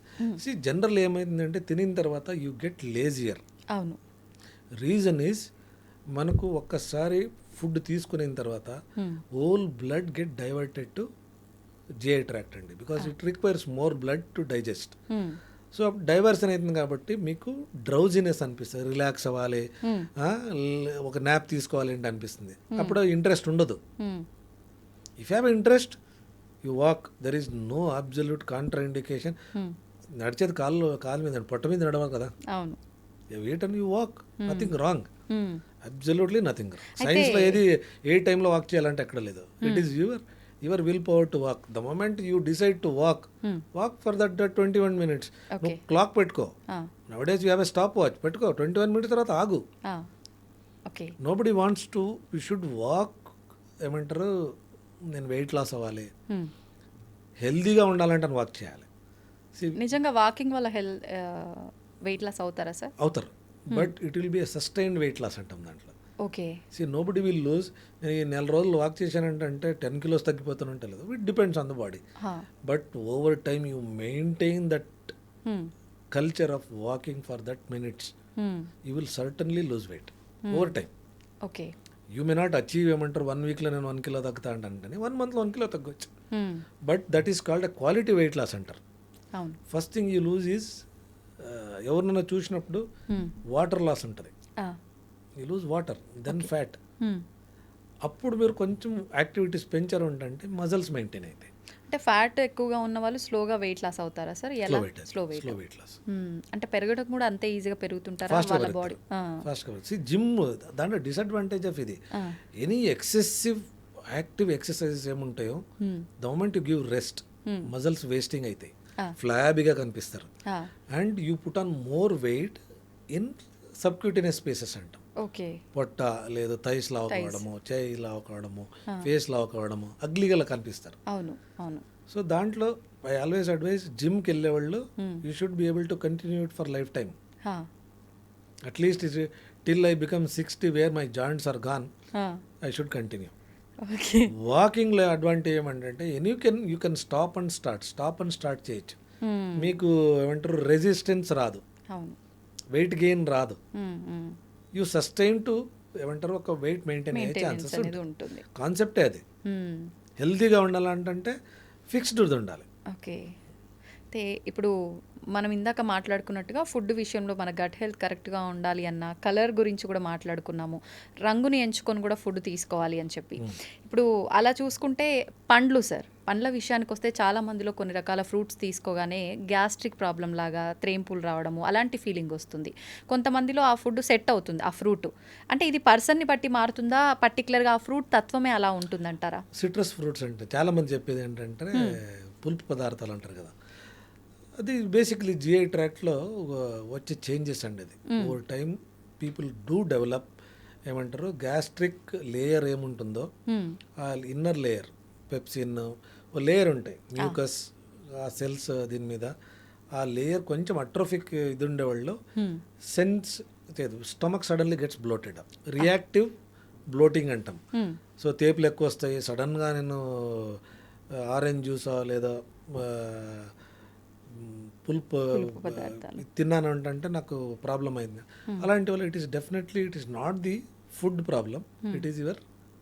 జనరల్ ఏమైందంటే తినిన తర్వాత యూ గెట్ లేజియర్. అవును. రీజన్ ఈజ్ మనకు ఒక్కసారి ఫుడ్ తీసుకున్న తర్వాత whole blood get diverted to GI tract అండి, because it requires more blood to digest. So diversion అవుతుంది కాబట్టి మీకు డ్రౌజినెస్ అనిపిస్తుంది, రిలాక్స్ అవ్వాలి, ఒక న్యాప్ తీసుకోవాలి అంటే అనిపిస్తుంది. అప్పుడు ఇంట్రెస్ట్ ఉండదు. If have interest you walk, there is no absolute contraindication. నడిచేది కాలు మీద, పొట్ట మీద నడవాలి కదా. అవును. Weight and you walk, nothing wrong, absolutely nothing wrong. సైన్స్లో ఏది ఏ టైంలో వాక్ చేయాలంటే ఎక్కడ లేదు. It is your will power to walk. The moment you decide to walk for that 21 minutes. నువ్వు క్లాక్ పెట్టుకో. Nowadays you have a stop watch పెట్టుకో. 21 minutes తర్వాత ఆగు. Nobody wants to, you should walk. ఏమంటారు, నేను వెయిట్ లాస్ అవ్వాలి, హెల్దీగా ఉండాలంటే వాక్ చేయాలి. నిజంగా వాకింగ్ వల్ల వెయిట్ లాస్ అవుతారా సార్? అవుతారు, but it will be a sustained weight loss అంటాం దాంట్లో. ఓకే. Nobody will lose. నేను ఈ 4 రోజులు వాక్ చేశానంటే 10 kilos తగ్గిపోతానంటే లేదు. It depends on the body. But over time you maintain that culture of walking for that minutes, you will certainly lose weight over time. Okay. You may not achieve ఏమంటారు 1 weekలో నేను 1 kilo తగ్గుతా అంటే 1 monthలో 1 kilo తగ్గొచ్చు. But that is called a quality weight loss అంటారు. First thing you lose is ఎవరినైనా చూసినప్పుడు హ్మ్. వాటర్ లాస్ ఉంటుంది, ఆ. You lose water then fat. హ్మ్. అప్పుడు మీరు కొంచెం యాక్టివిటీస్ పెంచారు అంటే మజిల్స్ మెయింటైన్ అవుతాయి. అంటే ఫ్యాట్ ఎక్కువగా ఉన్న వాళ్ళు స్లోగా వెయిట్ లాస్ అవుతారా సార్? ఎలా? Slow weight. Slow weight loss అంటే పెరగడం కూడా అంతే ఈజీగా పెరుగుతుంటారా ఫాస్ట్గా వాళ్ళ బాడీ? పెరుగుతారు, ఫాస్ట్గా పెరుగుతారు. జిమ్ దాంట్లో డిసడ్వాంటేజ్ ఆఫ్ ఇది, ఎనీ ఎక్సెసివ్ యాక్టివ్ ఎక్సర్సైజెస్ ఏముంటాయో the moment you give rest muscles wasting అవుతాయి, ఫ్లాబీగా కనిపిస్తారు. And you put on more weight in subcutaneous spaces అంటాం. ఓకే. పొట్ట లేదు థైస్ లావ్ కావడము, చేయి లావ్ కావడము, ఫేస్ లావ్ కావడము, అగ్లీగా కనిపిస్తారు. అవును, అవును. సో దాంట్లో ఐ ఆల్వేస్ అడ్వైస్ జిమ్కి వెళ్ళే వాళ్ళు you should be able to continue it for life time. At least till I become 60 where my joints are gone I should continue. Okay. వాకింగ్లో అడ్వాంటేజ్ ఏమంటే you can stop and start చేయొచ్చు. మీకు ఏమంటారు resistance రాదు, అవును. వెయిట్ గెయిన్ రాదు, you sustain to ఏమంటారు ఒక వెయిట్ మెయింటైన్ అయ్యే ఛాన్సెస్ ఉంటుంది. కాన్సెప్టే అది. హెల్తీగా ఉండాలంటే ఫిక్స్డ్ ఉండాలి. ఓకే. అయితే ఇప్పుడు మనం ఇందాక మాట్లాడుకున్నట్టుగా ఫుడ్ విషయంలో మన గట్ హెల్త్ కరెక్ట్గా ఉండాలి అన్న కలర్ గురించి కూడా మాట్లాడుకున్నాము, రంగుని ఎంచుకొని కూడా ఫుడ్ తీసుకోవాలి అని చెప్పి. ఇప్పుడు అలా చూసుకుంటే పండ్లు సార్, పండ్ల విషయానికి వస్తే చాలా మందిలో కొన్ని రకాల ఫ్రూట్స్ తీసుకోగానే గ్యాస్ట్రిక్ ప్రాబ్లం లాగా త్రేంపులు రావడము అలాంటి ఫీలింగ్ వస్తుంది. కొంతమందిలో ఆ ఫుడ్ సెట్ అవుతుంది, ఆ ఫ్రూట్. అంటే ఇది పర్సన్ని బట్టి మారుతుందా, పర్టికులర్గా ఆ ఫ్రూట్ తత్వమే అలా ఉంటుందంటారా? సిట్రస్ ఫ్రూట్స్ అంటే చాలామంది చెప్పేది ఏంటంటే పులుపు పదార్థాలు అంటారు కదా, అది బేసిక్లీ జిఐ ట్రాక్ట్లో వచ్చే చేంజెస్ అండి. అది over time people do develop ఏమంటారు గ్యాస్ట్రిక్ లేయర్ ఏముంటుందో ఆ ఇన్నర్ లేయర్ పెప్సిన్ లేయర్ ఉంటాయి, మ్యూకస్ ఆ సెల్స్ దీని మీద ఆ లేయర్ కొంచెం అట్రోఫిక్ ఇది ఉండేవాళ్ళు sense stomach suddenly gets bloated, reactive bloating అంటాం. సో తేపులు ఎక్కువ వస్తాయి, సడన్గా నేను ఆరెంజ్ జ్యూసా లేదా పులుపు తిన్నాను అంటే నాకు ప్రాబ్లం అయింది. అలాంటి వాళ్ళు it is definitely it is not the food problem, it is your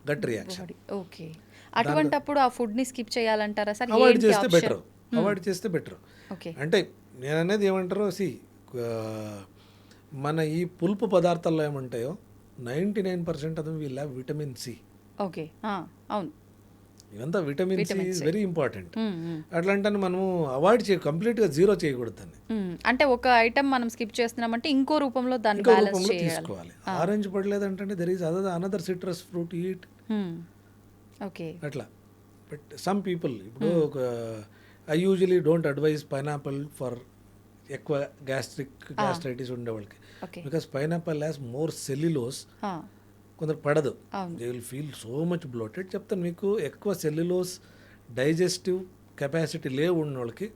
gut reaction. Okay. అటువంటప్పుడు ఆ ఫుడ్ని స్కిప్ చేయాలంటారా సార్? అవాయిడ్ చేస్తే బెటర్, అవాయిడ్ చేస్తే బెటర్. ఓకే. అంటే నేను అనేది ఏమంటారో మన ఈ పులుపు పదార్థాల్లో ఏముంటాయో 99% అది will have vitamin C. Okay. అవును, ఇవంతా vitamin C is very important. అట్లాంటి మనము అవాయిడ్ కంప్లీట్గా జీరో చేయకూడదు దాన్ని. అంటే ఒక ఐటమ్ మనం స్కిప్ చేస్తున్నామంటే ఇంకో రూపంలో దాన్ని బ్యాలెన్స్ తీసుకోవాలి. ఆరెంజ్ పడలేదంటే there is another citrus fruit eat. Okay. అట్లా బట్ సమ్ పీపుల్ ఇప్పుడు I usually don't advise pineapple for ఎక్కువ గ్యాస్ట్రైటిస్ ఉండేవాళ్ళకి, because pineapple has more cellulose. కొందరు పడదు, they will feel so much bloated. చెప్తాను మీకు, ఎక్కువ సెల్యులోస్ డైజెస్టివ్ కెపాసిటీ లేవు ఉన్న వాళ్ళకి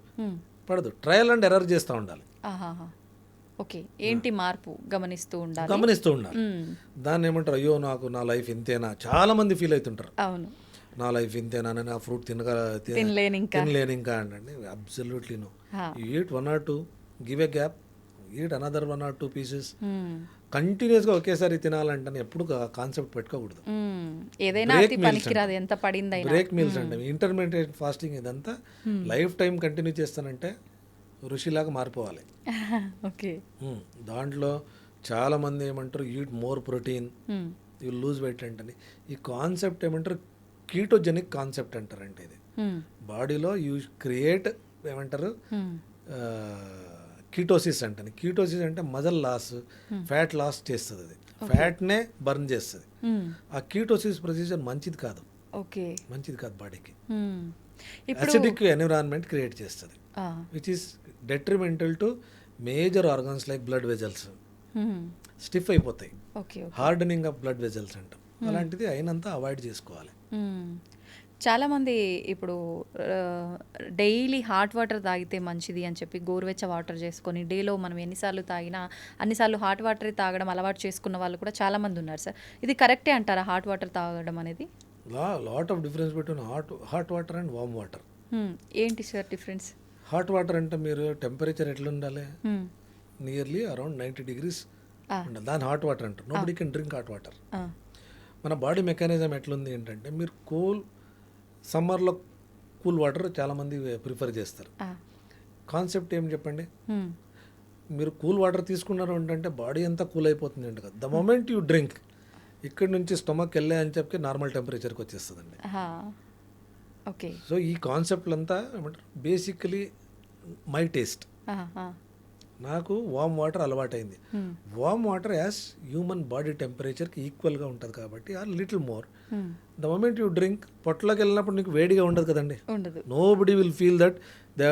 పడదు. ట్రయల్ అండ్ ఎర్రర్ చేస్తూ ఉండాలి. ఓకే. ఏంటి మార్పు గమనిస్తూ ఉండాలి. దాన్ని ఏమంటారు, అయ్యో నాకు నా లైఫ్ ఇంతేనా, చాలా మంది ఫీల్ అవుతుంటారు. అవును, నా లైఫ్ ఇంతేనా, నేను ఆ ఫ్రూట్ తినలేను ఇంకా అంటే absolutely no. You eat 1 or 2, give a gap, eat another 1 or 2 pieces. కంటిన్యూస్గా ఒకేసారి తినాలంటే ఎప్పుడు కాన్సెప్ట్ పెట్టుకోకూడదు. బ్రేక్ మీల్స్ అంటే ఇంటర్మీడియట్ ఫాస్టింగ్ ఇదంతా లైఫ్ టైం కంటిన్యూ చేస్తానంటే ఋషిలాగా మారిపోవాలి. ఓకే. దాంట్లో చాలా మంది ఏమంటారు eat more protein, you lose weight అంటే ఈ కాన్సెప్ట్ ఏమంటారు కీటోజెనిక్ కాన్సెప్ట్ అంటారంటే ఇది బాడీలో యూ క్రియేట్ ఏమంటారు కీటోసిస్ అంటే. కీటోసిస్ అంటే మజల్ లాస్, ఫ్యాట్ లాస్ చేస్తుంది, అది ఫ్యాట్నే బర్న్ చేస్తుంది. ఆ కీటోసిస్ ప్రొసీజర్ మంచిది కాదు, మంచిది కాదు బాడీకి. అసిడిక్ ఎన్విరాన్మెంట్ క్రియేట్ చేస్తుంది which is detrimental to major organs like blood vessels stiff అయిపోతాయి, హార్డనింగ్ ఆఫ్ బ్లడ్ వెజల్స్ అంటాం. అలాంటిది అయినంత అవాయిడ్ చేసుకోవాలి. చాలామంది ఇప్పుడు డైలీ హాట్ వాటర్ తాగితే మంచిది అని చెప్పి గోరువెచ్చ వాటర్ చేసుకొని డేలో మనం ఎన్నిసార్లు తాగినా అన్నిసార్లు హాట్ వాటర్ తాగడం అలవాటు చేసుకున్న వాళ్ళు కూడా చాలామంది ఉన్నారు సార్. ఇది కరెక్టే అంటారా హాట్ వాటర్ తాగడం అనేది? Lot of difference between hot water and warm water. ఏంటి సార్ డిఫరెన్స్? హాట్ వాటర్ అంటే మీరు టెంపరేచర్ ఎట్లా ఉండాలి, నియర్లీ అరౌండ్ 90 degrees ఉండాలి, దాని హాట్ వాటర్ అంటారు. Nobody can drink hot water. మన బాడీ మెకానిజం ఎట్లుంది ఏంటంటే మీరు సమ్మర్లో కూల్ వాటర్ చాలామంది ప్రిఫర్ చేస్తారు. కాన్సెప్ట్ ఏం చెప్పండి, మీరు కూల్ వాటర్ తీసుకున్నారు అంటే బాడీ అంతా కూల్ అయిపోతుంది అండి కదా. ద మొమెంట్ యూ డ్రింక్ ఇక్కడ నుంచి స్టమక్ వెళ్ళే అని చెప్పి నార్మల్ టెంపరేచర్కి వచ్చేస్తుందండి. ఓకే. సో ఈ కాన్సెప్ట్ అంతా ఏమంటారు బేసికలీ మై టేస్ట్. నాకు వామ్ వాటర్ అలవాటైంది. Warm water as human body టెంపరేచర్కి ఈక్వల్గా ఉంటుంది కాబట్టి or little more. The moment you drink పొట్టలోకి వెళ్ళినప్పుడు నీకు వేడిగా ఉండదు కదండి. Nobody will feel that they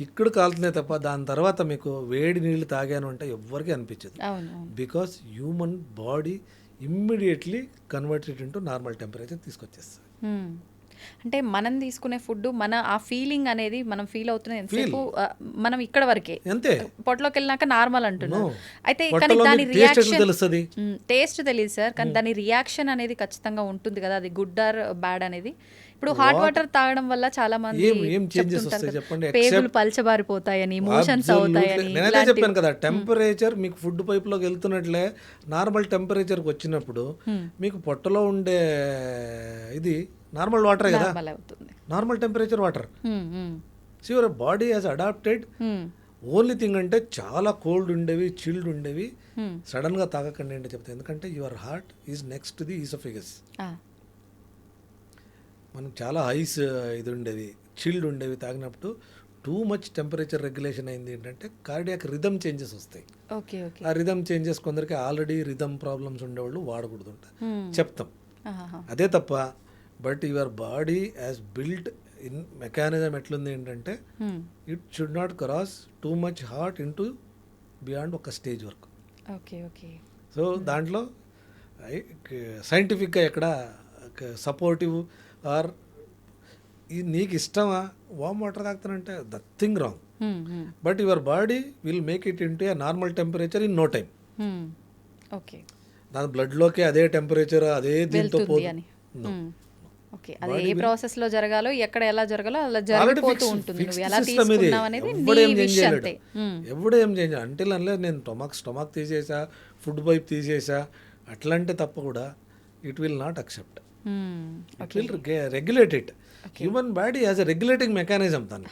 ఇక్కడ కాలుతున్నాయి తప్ప దాని తర్వాత మీకు వేడి నీళ్ళు తాగాను అంటే ఎవ్వరికీ అనిపించదు. Because human body immediately converted into normal temperature తీసుకొచ్చేస్తుంది. అంటే మనం తీసుకునే ఫుడ్ మన ఆ ఫీలింగ్ అనేది మనం ఫీల్ అవుతున్నది ఎంతసేపు మనం ఇక్కడ వరకే, అంతే. పొట్టలోకి వెళ్ళినాక నార్మల్ అంటున్నాం. అయితే కానీ పొట్టలో దాని మీకు taste ఎట్లా రియాక్షన్ తెలుస్తుంది? టేస్ట్ తెలియదు సార్, కానీ దాని రియాక్షన్ అనేది ఖచ్చితంగా ఉంటుంది కదా, అది గుడ్ ఆర్ బ్యాడ్ అనేది. ఇప్పుడు హాట్ వాటర్ తాగడం వల్ల చాలా మంది ఏం చేంజెస్ చెప్తుంటారు వస్తాయి కదా, చెప్పండి? పేగులు పలచబారిపోతాయని, మోషన్స్ అవుతాయని. నేనైతే చెప్పాను కదా, టెంపరేచర్ మీకు ఫుడ్ పైప్లోకి వెళ్తున్నట్లే నార్మల్ టెంపరేచర్కి వచ్చినప్పుడు మీకు పొట్టలో ఉండే ఇది నార్మల్ వాటరే కదా, నార్మల్ అవుతుంది. Normal temperature water. So your body has adapted. Only thing అంటే చాలా కోల్డ్ ఉండేవి, చిల్డ్ ఉండేవి సడన్గా తాగకండి అంటే చెప్తాను. ఎందుకంటే your heart is next the oesophagus. మనం చాలా ఐస్ ఇది ఉండేవి, చిల్డ్ ఉండేవి తాగినప్పుడు టూ మచ్ టెంపరేచర్ రెగ్యులేషన్ అయింది ఏంటంటే కార్డియాక్ రిథమ్ చేంజెస్ వస్తాయి. ఆ రిథమ్ చేంజెస్ కొందరికి ఆల్రెడీ రిథమ్ ప్రాబ్లమ్స్ ఉండేవాళ్ళు వాడకూడదు చెప్తాం, అదే తప్ప. But your body as built in mechanism ఎట్లుంది ఏంటంటే it should not cross too much hot into beyond ఒక స్టేజ్ వరకు. సో దాంట్లో సైంటిఫిక్గా ఎక్కడ సపోర్టివ్ ఆర్ నీకు ఇష్టమా వామ్ వాటర్ తాగుతానంటే that thing wrong. But your body will make it into a normal temperature in no time. దాని బ్లడ్లోకి అదే టెంపరేచర్ అదే దీంతో పోతుంది. అది ఏ ప్రాసెస్ లో జరగాలో, ఎక్కడ ఎలా జరగాలో అలా జరిగిపోతూ ఉంటుంది. నువ్వు ఎలా తీసుకున్నావు అనేది నీ విషయం అంతే. ఎవడు ఏం చేయాలి అంటే నేను స్టమక్ తీసేసా, ఫుడ్ పైప్ తీసేసా అట్లాంటి తప్ప కూడా it will not accept. It will regulate it. Human body as a regulating mechanism. దాన్ని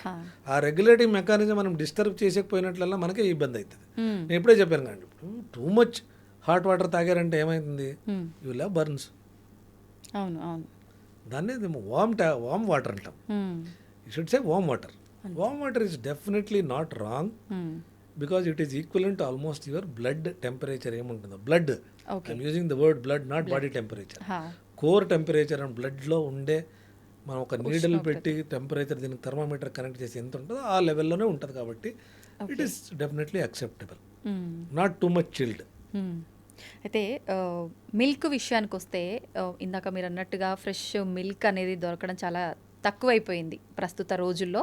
ఆ రెగ్యులేటింగ్ మెకానిజం మనం డిస్టర్బ్ చేసేకపోయినట్లల్లా మనకే ఇబ్బంది అవుతుంది. నేను ఎప్పుడే చెప్పాను కానీ టూ మచ్ హాట్ వాటర్ తాగారంటే ఏమైతుంది, యూ విల్ హ్యావ్ బర్న్స్. అవును అవును, దాన్ని వామ్ వాటర్ అంటాం. You should say warm water. Warm water is definitely not wrong because it is equivalent to almost your blood temperature ఏముంటుందో. Blood, I'm using the word blood, not body temperature. Core temperature and బ్లడ్లో ఉండే మనం ఒక needle పెట్టి temperature దీనికి thermometer connect చేసి ఎంత ఉంటుందో ఆ లెవెల్లోనే ఉంటుంది కాబట్టి it is definitely acceptable, not too much chilled. అయితే మిల్క్ విషయానికి వస్తే ఇందాక మీరు అన్నట్టుగా ఫ్రెష్ మిల్క్ అనేది దొరకడం చాలా తక్కువైపోయింది ప్రస్తుత రోజుల్లో.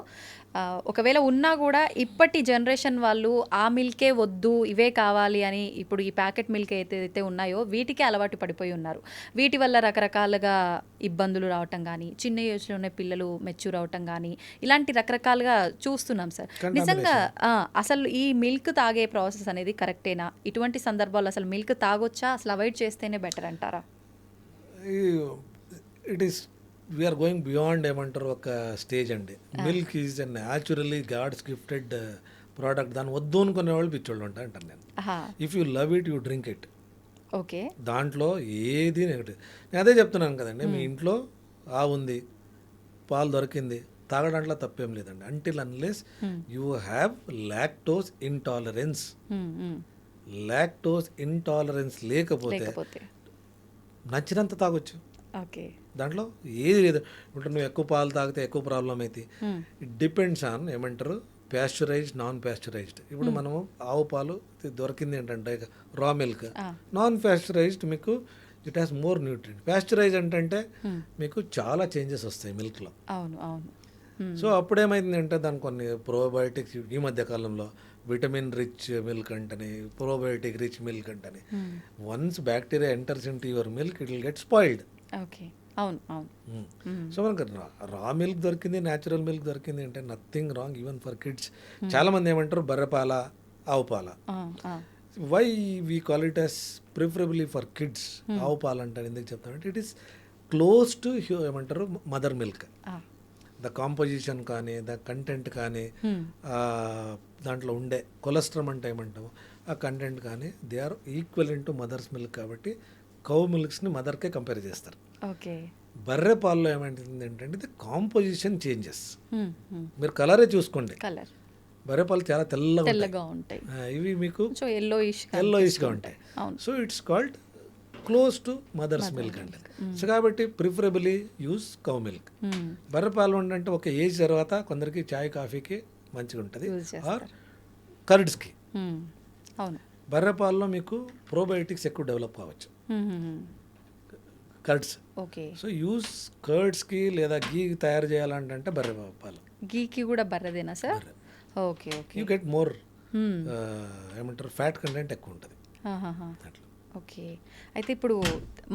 ఒకవేళ ఉన్నా కూడా ఇప్పటి జనరేషన్ వాళ్ళు ఆ మిల్కే వద్దు, ఇవే కావాలి అని ఇప్పుడు ఈ ప్యాకెట్ మిల్క్ ఏదైతే ఉన్నాయో వీటికే అలవాటు పడిపోయి ఉన్నారు. వీటి వల్ల రకరకాలుగా ఇబ్బందులు రావటం కానీ, చిన్న ఏజ్లోనే పిల్లలు మెచ్యూర్ అవటం కానీ, ఇలాంటి రకరకాలుగా చూస్తున్నాం సార్. నిజంగా అసలు ఈ మిల్క్ తాగే ప్రాసెస్ అనేది కరెక్టేనా? ఇటువంటి సందర్భాల్లో అసలు మిల్క్ తాగొచ్చా, అసలు అవాయిడ్ చేస్తేనే బెటర్ అంటారా? It is we're going beyond ఏమంటారు ఒక స్టేజ్ అండి. Milk is a naturally God's gifted product. దాన్ని వద్దు అనుకునే వాళ్ళు పిచ్చోళ్ళు ఉంటారు అంటాను నేను. If you love it you drink it. Okay, దాంట్లో ఏది నెగటివ్. నేను అదే చెప్తున్నాను కదండి, మీ ఇంట్లో ఆవు ఉంది, పాలు దొరికింది, తాగడంలో తప్పేం లేదండి. Until unless you have lactose intolerance. Lactose intolerance లేకపోతే నచ్చినంత తాగొచ్చు. దాంట్లో ఏది లేదు. ఇప్పుడు నువ్వు ఎక్కువ పాలు తాగితే ఎక్కువ ప్రాబ్లం అయితే ఇట్ డిపెండ్స్ ఆన్ ఏమంటారు ప్యాస్చరైజ్డ్, నాన్ ప్యాస్చరైజ్డ్. ఇప్పుడు మనము ఆవు పాలు దొరికింది ఏంటంటే రా మిల్క్. నాన్ ప్యాస్చరైజ్డ్ మీకు it has more nutrient. Pasteurise అంటే మీకు చాలా చేంజెస్ వస్తాయి మిల్క్లో. అవును అవును. సో అప్పుడు ఏమైంది అంటే దాని కొన్ని ప్రోబయోటిక్స్ ఈ మధ్య కాలంలో విటమిన్ రిచ్ మిల్క్ అంటని, ప్రోబయోటిక్ రిచ్ మిల్క్ అంటని. Once bacteria enters in to your milk it will get spoiled. Okay, అవును అవును. సో మనకు రా మిల్క్ దొరికింది, న్యాచురల్ మిల్క్ దొరికింది అంటే nothing wrong even for kids. చాలా మంది ఏమంటారు బర్రెపాల, ఆవు పాల. Why we call it as preferably for kids ఆవు పాలు అంటారు. ఎందుకు చెప్తామంటే ఇట్ ఈస్ క్లోజ్ టు ఏమంటారు మదర్ మిల్క్. ద కాంపోజిషన్ కానీ ద కంటెంట్ కానీ దాంట్లో ఉండే కొలెస్ట్రాల్ అంటే ఏమంటాము ఆ కంటెంట్ కానీ they are equivalent to mother's milk కాబట్టి కౌ మిల్క్స్ని మదర్కే కంపేర్ చేస్తారు. ఓకే. బర్రె పాలలో ఏమంటుంది ఏంటంటే ఇది కాంపోజిషన్ చేంజెస్. మీరు కలరే చూసుకోండి, కలర్ బర్రె పాలు చాలా తెల్లగా ఉంటాయి, ఇవి మీకు ఎల్లోయిష్గా ఉంటాయి. అవును. So it's called close to mother's milk అంటే. సో కాబట్టి ప్రిఫరబుల్లీ యూజ్ కౌ మిల్క్. బర్రె పాలు అంటే ఒక ఏజ్ తర్వాత కొందరికి చాయ్ కాఫీకి మంచిగా ఉంటుంది, ఆర్ కర్డ్స్కి. అవును. బర్రె పాలలో మీకు ప్రోబయోటిక్స్ ఎక్కువ డెవలప్ కావచ్చు, కర్డ్స్. ఓకే. సో యూజ్ కర్డ్స్కి లేదా గీ తయారు చేయాలంటే బర్రె పాలు. గీకి కూడా బర్రెదేనా sir? Okay. Okay. You get more ఏమంటారు ఫ్యాట్ కంటెంట్ ఎక్కువ ఉంటుంది అట్లా. ఓకే. అయితే ఇప్పుడు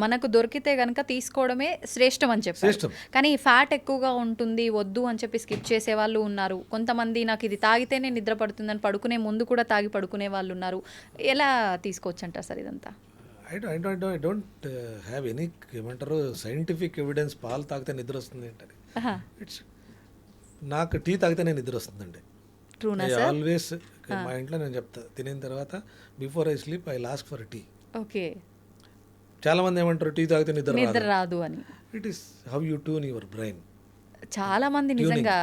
మనకు దొరికితే కనుక తీసుకోవడమే శ్రేష్టం అని చెప్పారు, శ్రేష్టం. కానీ ఫ్యాట్ ఎక్కువగా ఉంటుంది వద్దు అని చెప్పి స్కిప్ చేసే వాళ్ళు ఉన్నారు. కొంతమంది నాకు ఇది తాగితేనే నిద్ర పడుతుందని పడుకునే ముందు కూడా తాగి పడుకునే వాళ్ళు ఉన్నారు. ఎలా తీసుకోవచ్చు అంటారు సార్ ఇదంతా? ఐ డోంట్ హ్యావ్ ఎనీ ఏమంటారు సైంటిఫిక్ ఎవిడెన్స్ పాలు తాగితే నిద్ర వస్తుంది ఏంటని. ఇట్స్ నాకు టీ తాగితే నేను నిద్ర వస్తుందండి. ట్రూనా ఐ సార్? ఆల్వేస్ మా ఇంట్లో నేను చెప్తా, తినిన తర్వాత before I sleep I ask for tea. Okay. చాలా మంది ఏమంటారు టీ తాగితే నిద్ర రాదు అని. It is how you tune your brain. చాలా మంది నిజంగా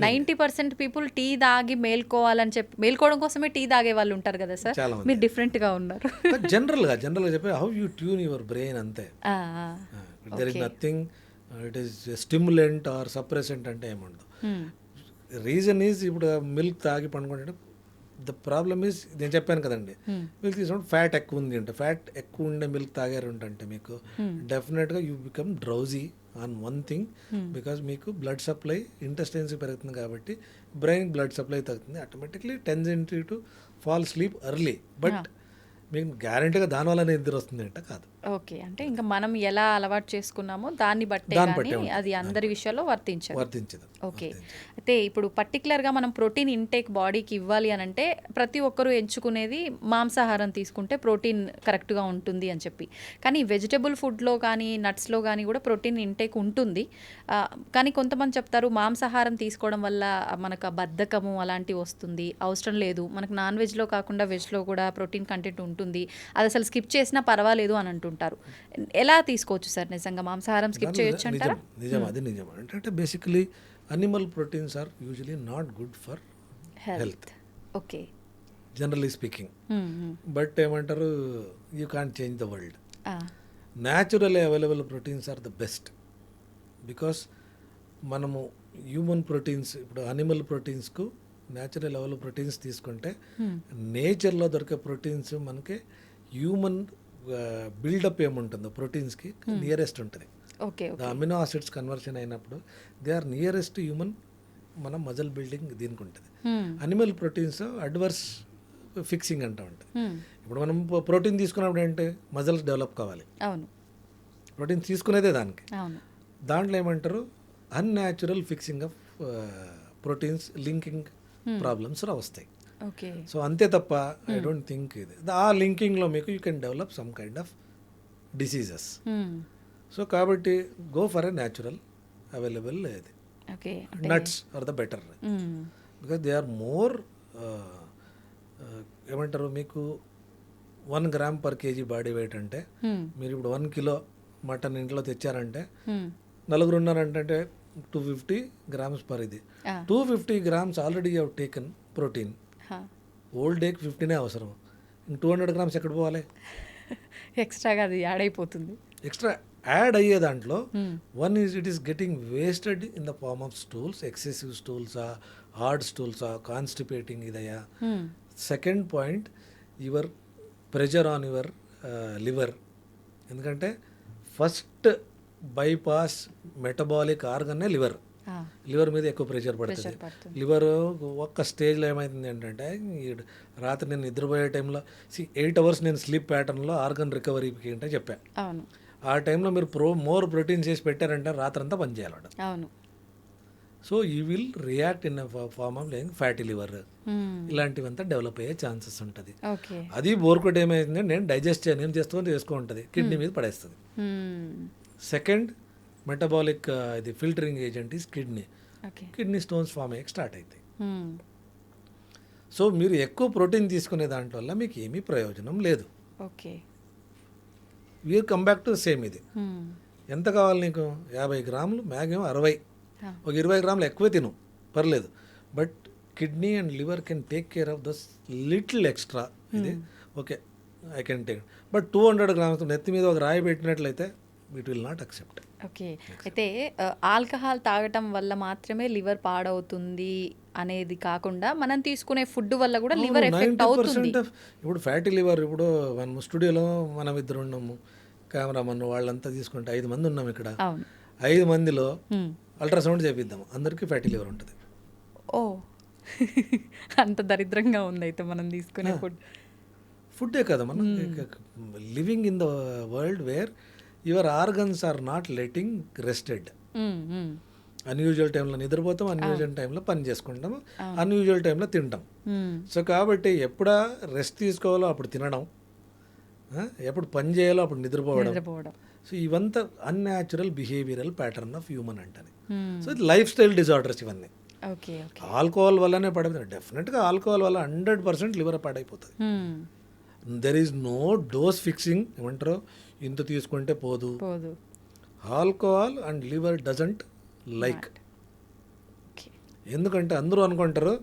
90% పీపుల్ టీ తాగి మేల్కోవాలని చెప్పి మేల్కోవడం కోసమే టీ తాగే వాళ్ళు ఉంటారు కదా సార్, మీరు డిఫరెంట్ గా ఉన్నారు. జనరల్గా చెప్పి how you tune your brain అంతే. There is nothing it is stimulant or suppressant అంటే ఏముండదు. రీజన్ ఈజ్ ఇప్పుడు మిల్క్ తాగి పండుకుంటే ద ప్రాబ్లమ్ ఈజ్ నేను చెప్పాను కదండి, మిల్క్ తీసుకుంటే ఫ్యాట్ ఎక్కువ ఉంది అంటే, ఫ్యాట్ ఎక్కువ ఉండే మిల్క్ తాగారు అంటే మీకు డెఫినెట్గా you become drowsy on one thing, because మీకు బ్లడ్ సప్లై ఇంటెస్టైన్స్ పెరుగుతుంది కాబట్టి బ్రెయిన్ బ్లడ్ సప్లై తగ్గుతుంది, automatically tendency to fall sleep early. But మీకు గ్యారంటీగా దానివల్ల నిద్ర వస్తుంది అంటే కాదు. ఓకే. అంటే ఇంకా మనం ఎలా అలవాటు చేసుకున్నామో దాన్ని బట్టే అది అందరి విషయాల్లో వర్తించదు. ఓకే. అయితే ఇప్పుడు పర్టికులర్గా మనం ప్రోటీన్ ఇంటేక్ బాడీకి ఇవ్వాలి అని అంటే ప్రతి ఒక్కరూ ఎంచుకునేది మాంసాహారం తీసుకుంటే ప్రోటీన్ కరెక్ట్గా ఉంటుంది అని చెప్పి, కానీ వెజిటబుల్ ఫుడ్లో కానీ నట్స్లో కానీ కూడా ప్రోటీన్ ఇంటేక్ ఉంటుంది. కానీ కొంతమంది చెప్తారు మాంసాహారం తీసుకోవడం వల్ల మనకు బద్ధకము అలాంటివి వస్తుంది, అవసరం లేదు, మనకు నాన్ వెజ్లో కాకుండా వెజ్లో కూడా ప్రోటీన్ కంటెంట్ ఉంటుంది, అది అసలు స్కిప్ చేసినా పర్వాలేదు అని అంటుంటారు. ఎలా తీసుకోవచ్చు సార్ నిజంగా మాంసాహారం స్కిప్ చేయొచ్చు అంటారా? నిజం, అది నిజం. అంటే basically animal proteins are usually not good for health. Okay. Generally speaking. But ఏమంటారు you can't change the world. Naturally available proteins are the best, because మనము హ్యూమన్ ప్రోటీన్స్ ఇప్పుడు అనిమల్ ప్రోటీన్స్కు న్యాచురల్ లెవెల్ ప్రోటీన్స్ తీసుకుంటే నేచర్లో దొరికే proteins మనకి human build up ఏముంటుందో ప్రోటీన్స్కి నియరెస్ట్ ఉంటుంది. ద అమినో ఆసిడ్స్ కన్వర్షన్ అయినప్పుడు దే ఆర్ నియరెస్ట్ హ్యూమన్ మన మజిల్ బిల్డింగ్ దీనికి ఉంటుంది. అనిమల్ ప్రోటీన్స్ అడ్వర్స్ ఫిక్సింగ్ అంటూ ఉంటుంది. ఇప్పుడు మనం ప్రోటీన్ తీసుకున్నప్పుడు ఏంటి మజిల్స్ డెవలప్ కావాలి, ప్రోటీన్ తీసుకునేదే దానికి. దాంట్లో ఏమంటారు unnatural fixing of proteins linking problems వస్తాయి. సో అంతే తప్ప ఐ డోంట్ థింక్ ఇది ఆ లింకింగ్లో మీకు you can develop some kind of diseases. So కాబట్టి go for a natural available ఇది. Nuts are the better because they are more ఏమంటారు మీకు 1 gram per kg body weight అంటే మీరు ఇప్పుడు 1 కిలో మటన్ ఇంట్లో తెచ్చారంటే నలుగురు ఉన్నారంటే 250 grams per ఇది 250 grams already you have taken protein. Old డేకి 15 అవసరం, 200 grams ఎక్కడ పోవాలి? ఎక్స్ట్రాగా అది యాడ్ అయిపోతుంది. ఎక్స్ట్రా యాడ్ అయ్యే దాంట్లో one is it is getting wasted in the form of stools, excessive స్టూల్సా, హార్డ్ స్టూల్సా, కాన్స్టిపేటింగ్ ఇదయ్యా. Second point your pressure on your liver, ఎందుకంటే ఫస్ట్ బైపాస్ మెటబాలిక్ ఆర్గన్నే లివర్. లివర్ మీద ఎక్కువ ప్రెషర్ పడుతుంది. లివర్ ఒక్క స్టేజ్లో ఏమవుతుంది ఏంటంటే రాత్రి నేను నిద్రపోయే టైంలో 8 hours నేను స్లీప్ ప్యాటర్న్లో ఆర్గన్ రికవరీకి ఏంటో చెప్పాను. ఆ టైంలో మీరు మోర్ ప్రోటీన్స్ చేసి పెట్టారంటే రాత్రంతా పనిచేయాలి. So you will react in form of fatty liver, ఇలాంటివంతా డెవలప్ అయ్యే ఛాన్సెస్ ఉంటుంది. అది బోర్కొట్ ఏమైంది నేను డైజెస్ట్ చేయను, ఏం చేసుకో ఉంటుంది, కిడ్నీ మీద పడేస్తుంది. సెకండ్ మెటబాలిక్ ఇది filtering agent is kidney. Okay. Kidney stones form అయ్యి స్టార్ట్ అవుతాయి. సో మీరు ఎక్కువ ప్రోటీన్ తీసుకునే దాంట్లో వల్ల మీకు ఏమీ ప్రయోజనం లేదు. Okay. We're come back to same ఇది. ఎంత కావాలి నీకు? 50 గ్రాములు, మ్యాక్సిమం 60, ఒక 20 గ్రాములు ఎక్కువే తిను పర్లేదు. But kidney and liver can take care of this little extra. ఇది okay, I can take. But 200 grams నెత్తి మీద ఒక రాయి పెట్టినట్లయితే it will not accept. Okay. అయితే ఆల్కహాల్ తాగటం వల్ల మాత్రమే లివర్ పాడవుతుంది అనేది కాకుండా మనం తీసుకునే ఫుడ్ వల్ల కూడా లివర్ ఎఫెక్ట్ అవుతుంది. ఇప్పుడు ఫ్యాటీ లివర్, ఇప్పుడు మనం స్టూడియోలో మనం ఇద్దరు ఉన్నాము, కెమెరామన్ వాళ్ళంతా తీసుకుంటే 5 మంది ఉన్నాం ఇక్కడ. 5 మందిలో అల్ట్రాసౌండ్ చేపిద్దాం, అందరికీ ఫ్యాటీ లివర్ ఉంటుంది. ఓ అంత దరిద్రంగా ఉంది అయితే మనం తీసుకునే ఫుడ్డే కదా, మనం living in the world where your organs are not letting rested. Unusual టైంలో నిద్రపోతాం, అన్యూజువల్ టైంలో పని చేసుకుంటాం, అన్యూజువల్ టైంలో తింటాం. సో కాబట్టి ఎప్పుడా రెస్ట్ తీసుకోవాలో అప్పుడు తినడం, ఎప్పుడు పని చేయాలో అప్పుడు నిద్రపోవడం. సో ఇవంతా unnatural behavioural pattern of human అంటని. సో ఇది లైఫ్ స్టైల్ డిజార్డర్స్ ఇవన్నీ. ఆల్కహాల్ వల్లనే పడిపోతుంది. డెఫినెట్గా ఆల్కహాల్ వల్ల 100% లివర్ పాడైపోతుంది. There is no dose fixing, ఏమంటారు ఇంత తీసుకుంటే పోదు. Alcohol and liver doesn't like. ఎందుకంటే అందరూ అనుకుంటారు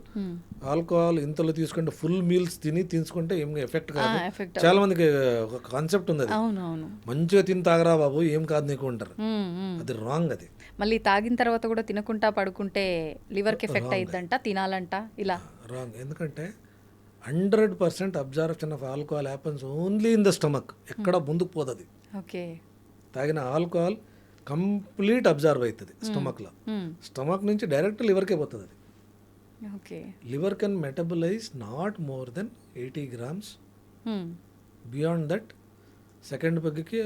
ఆల్కహాల్ ఇంతలో తీసుకుంటే ఫుల్ మీల్స్ తీసుకుంటే ఏం ఎఫెక్ట్ కాదు. చాలా మందికి ఒక కాన్సెప్ట్ ఉంది, అది మంచిగా తిని తాగరా బాబు ఏం కాదు నీకు అంటారు. అది రాంగ్. అది మళ్ళీ తాగిన తర్వాత కూడా తినకుండా పడుకుంటే లివర్కి ఎఫెక్ట్ అయ్యిద్దంట, తినాలంట, ఇలా రాంగ్. ఎందుకంటే 100% absorption of alcohol happens only in the stomach. ఎక్కడ ముందుకు పోతుంది. ఓకే. తాగిన ఆల్కహాల్ కంప్లీట్ అబ్జర్వ్ అవుతుంది స్టమక్లో. స్టమక్ నుంచి డైరెక్ట్ లివర్కే పోతుంది. అది okay. Liver can metabolize not more than 80 grams. Beyond that second పెగ్కి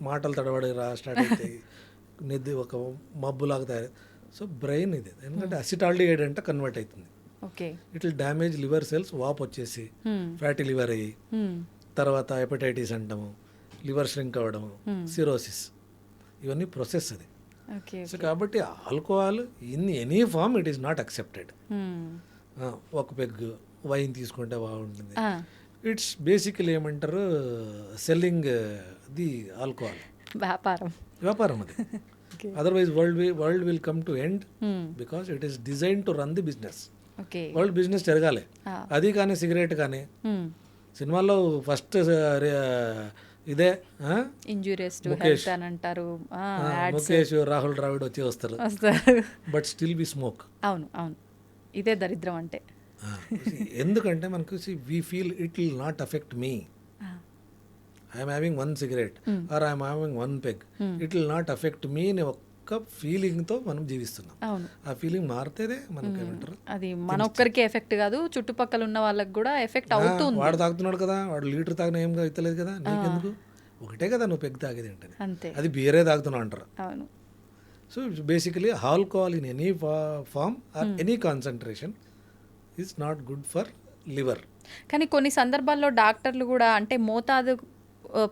మాటలు తడబడి స్టార్ట్ అవుతాయి, నిద్ర ఒక మబ్బులాగా తయారు. సో బ్రెయిన్ ఇది, ఎందుకంటే అసిటాల్డిహైడ్ అంటే కన్వర్ట్ అవుతుంది. It will damage liver cells, వాప్ వచ్చేసి ఫ్యాటీ లివర్ అయ్యి తర్వాత హెపటైటిస్ అంటాము, లివర్ ష్రింక్ అవ్వడము, సిరోసిస్, ఇవన్నీ ప్రొసెస్ అది. సో కాబట్టి alcohol in any form it is not accepted. ఒక పెగ్ వైన్ తీసుకుంటే బాగుంటుంది. ఇట్స్ బేసికలీ ఏమంటారు సెల్లింగ్ ది ఆల్కహాల్, వ్యాపారం అది. Otherwise world will come to end because it is design to run the business. World business జరగాలి. అది కానీ cigarette కానీ సినిమాల్లో ఫస్ట్ ఇదే ముఖేష్ రాహుల్ ద్రావిడ్ వచ్చి వస్తారు, బట్ స్టిల్ వి స్మోక్. అవును అవును, ఇదే దరిద్రం అంటే. ఎందుకంటే మనకు we feel it will not affect me, I'm having 1 cigarette or I'm having 1 peg, it will not affect me అనే ఒక్క ఫీలింగ్తో మనం జీవిస్తున్నాం. ఆ ఫీలింగ్ మారితేనే మనకు ఏమంటారు, అది మన ఒక్కరికి ఎఫెక్ట్ కాదు, చుట్టుపక్కల ఉన్న వాళ్ళకి కూడా ఎఫెక్ట్ అవుతుంది. వాడు తాగుతున్నాడు కదా, వాడు లీటర్ తాగినా ఏం అవుతలేదు కదా, నీకెందుకు, ఒకటే కదా నువ్వు పెగ్ తాగేది ఏంటని, అది బీరే తాగుతున్నావు అంటారు. So basically alcohol in any form or any concentration is not good for liver. కానీ కొన్ని సందర్భాల్లో డాక్టర్లు కూడా అంటే మోతాదు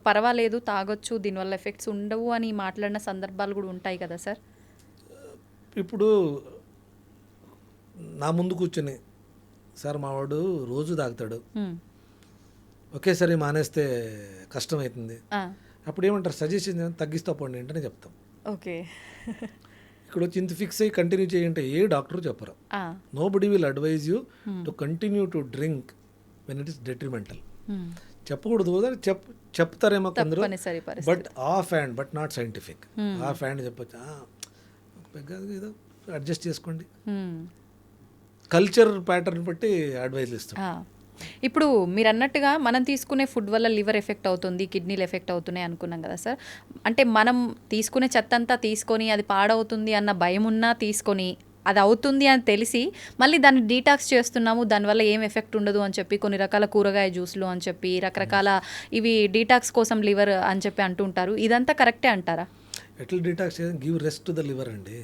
పర్వాలేదు తాగొచ్చు, దీనివల్ల ఎఫెక్ట్స్ ఉండవు అని మాట్లాడిన సందర్భాలు కూడా ఉంటాయి కదా సార్. ఇప్పుడు నా ముందు కూర్చొని సార్ మావాడు రోజు తాగుతాడు, ఒకేసారి మానేస్తే కష్టం అవుతుంది, అప్పుడు ఏమంటారు సజెషన్ తగ్గిస్తా పోండి ఏంటనే చెప్తాం. ఓకే. ఇక్కడ వచ్చి ఇంత ఫిక్స్ అయ్యి కంటిన్యూ చేయంటే ఏ డాక్టర్ చెప్పరు. Nobody will advise you to continue to drink when it is detrimental. చెప్పకూడదు, చెప్తారేమో కొందరు, but off hand, but not scientific. Off hand చెప్పచ్చు, ఏదో అడ్జస్ట్ చేసుకోండి, కల్చర్ ప్యాటర్న్ బట్టి అడ్వైజ్ ఇస్తాం. ఇప్పుడు మీరు అన్నట్టుగా మనం తీసుకునే ఫుడ్ వల్ల లివర్ ఎఫెక్ట్ అవుతుంది, కిడ్నీలు ఎఫెక్ట్ అవుతున్నాయి అనుకున్నాం కదా సార్. అంటే మనం తీసుకునే చెత్త అంతా తీసుకొని అది పాడవుతుంది అన్న భయం ఉన్నా తీసుకొని అది అవుతుంది అని తెలిసి మళ్ళీ దాన్ని డీటాక్స్ చేస్తున్నాము, దానివల్ల ఏం ఎఫెక్ట్ ఉండదు అని చెప్పి కొన్ని రకాల కూరగాయ జ్యూస్లు అని చెప్పి రకరకాల ఇవి డీటాక్స్ కోసం లివర్ అని చెప్పి అంటుంటారు. ఇదంతా కరెక్టే అంటారా? ఎట్లా detox give rest to the liver అండి.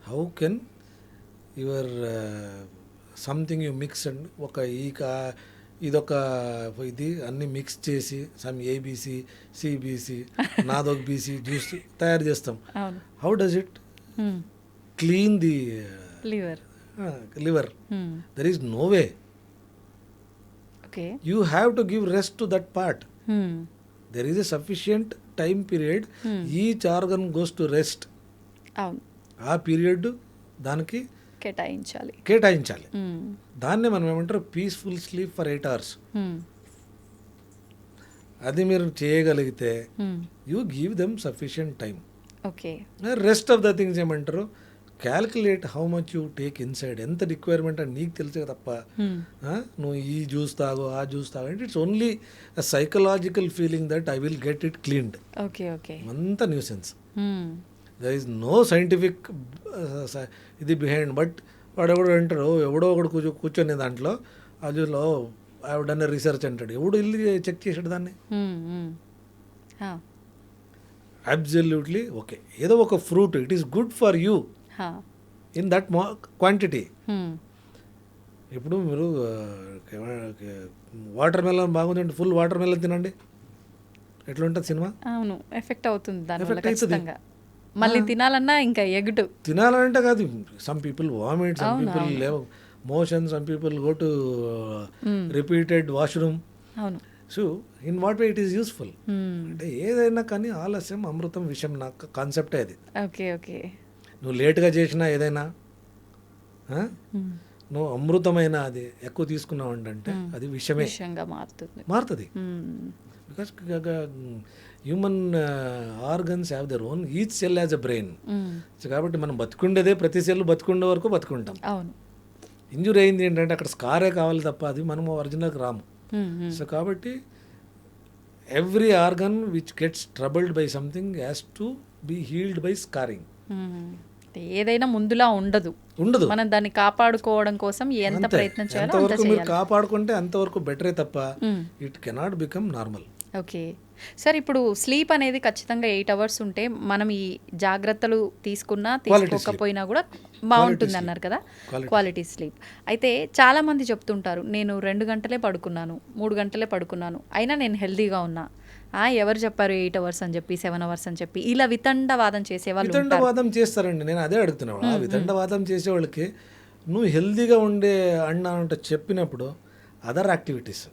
How can your something you mix and ఒక ఇదొక ఇది అన్ని మిక్స్ చేసి సమ్ ఏబీసీ సిబిసి నాదొక బీసీ జ్యూస్ తయారు చేస్తాం. అవును. How does it clean the liver. liver? There is no way. Okay. You have to give rest to that part. There is a sufficient time period. Each organ goes to rest. అవును. ఆ period దానికి కేటాయించాలి. దాన్నే మనం ఏమంటారు peaceful sleep for 8 hours. అది మీరు చేయగలిగితే you give them sufficient time. Okay. Rest of the things ఏమంటారు calculate how much you take inside, ఎంత రిక్వైర్మెంట్ అని నీకు తెలిసే తప్ప నువ్వు ఈ జ్యూస్ తాగు ఆ జ్యూస్ తాగు అంటే it's only a psychological feeling that I will get it cleaned. అంత nuisance. There is no scientific ఇది బిహైండ్. బట్ వాడెవడో అంటాడు, ఎవడో ఒకడు కూర్చొని దాంట్లో అదిలో డన్ రీసెర్చ్ అంటాడు, ఎవడు వెళ్ళి చెక్ చేసాడు దాన్ని. Absolutely okay. ఏదో ఒక fruit it is good for you in that quantity. ఇప్పుడు మీరు వాటర్ మెలన్ బాగుందంటే ఫుల్ వాటర్ మెలన్ తినండి, ఎట్లుంటుంది సినిమా? అవును, ఎఫెక్ట్ అవుతుంది. ఎఫెక్ట్ అవుతుంది. మళ్ళీ తినాలన్నా ఇంకా ఎగుటు తినాలంటే కాదు. Some people vomit, some people leave motion, some people go to repeated washroom. అవును. So in what way it is useful అంటే ఏదైనా కానీ ఆలస్యం అమృతం విషయం నాకు కాన్సెప్టే అది. ఓకే. ఓకే. నువ్వు లేట్గా చేసినా ఏదైనా నువ్వు అమృతమైన అది ఎక్కువ తీసుకున్నావు అంటే అది విషమే మారుతుంది. Because human organs have their own, each cell has a brain. So కాబట్టి మనం బతుకుండేదే ప్రతి సెల్ బతుకుండే వరకు బతుకుంటాం. ఇంజురీ అయింది ఏంటంటే అక్కడ స్కారే కావాలి తప్ప అది మనం ఒరిజినల్కి రాము. సో కాబట్టి every organ which gets troubled by something has to be healed by scarring. ఏదైనా ముందులా ఉండదు, మనం దాన్ని కాపాడుకోవడం కోసం ఎంత ప్రయత్నం చేయాలో అంత చేయాలి. మీరు కాపాడుకుంటే అంతవరకు బెటరే తప్ప it cannot become normal. Okay sir, ఇప్పుడు స్లీప్ అనేది ఖచ్చితంగా 8 hours ఉంటే మనం ఈ జాగ్రత్తలు తీసుకున్నా తీసుకోకపోయినా కూడా బాగుంటుంది అన్నారు కదా, క్వాలిటీ స్లీప్. అయితే చాలామంది చెప్తుంటారు నేను 2 గంటలే పడుకున్నాను, 3 గంటలే పడుకున్నాను, అయినా నేను హెల్తీగా ఉన్నా. ఎవరు చెప్పారు 8 hours అని చెప్పి 7 hours అని చెప్పి ఇలా వితండవాదం చేసేవాళ్ళు. వితండవాదం చేస్తారండి. నేను అదే అడుగుతున్నాను. ఆ వితండవాదం చేసేవాళ్ళకి నువ్వు హెల్తీగా ఉండే అంటే చెప్పినప్పుడు అదర్ యాక్టివిటీస్.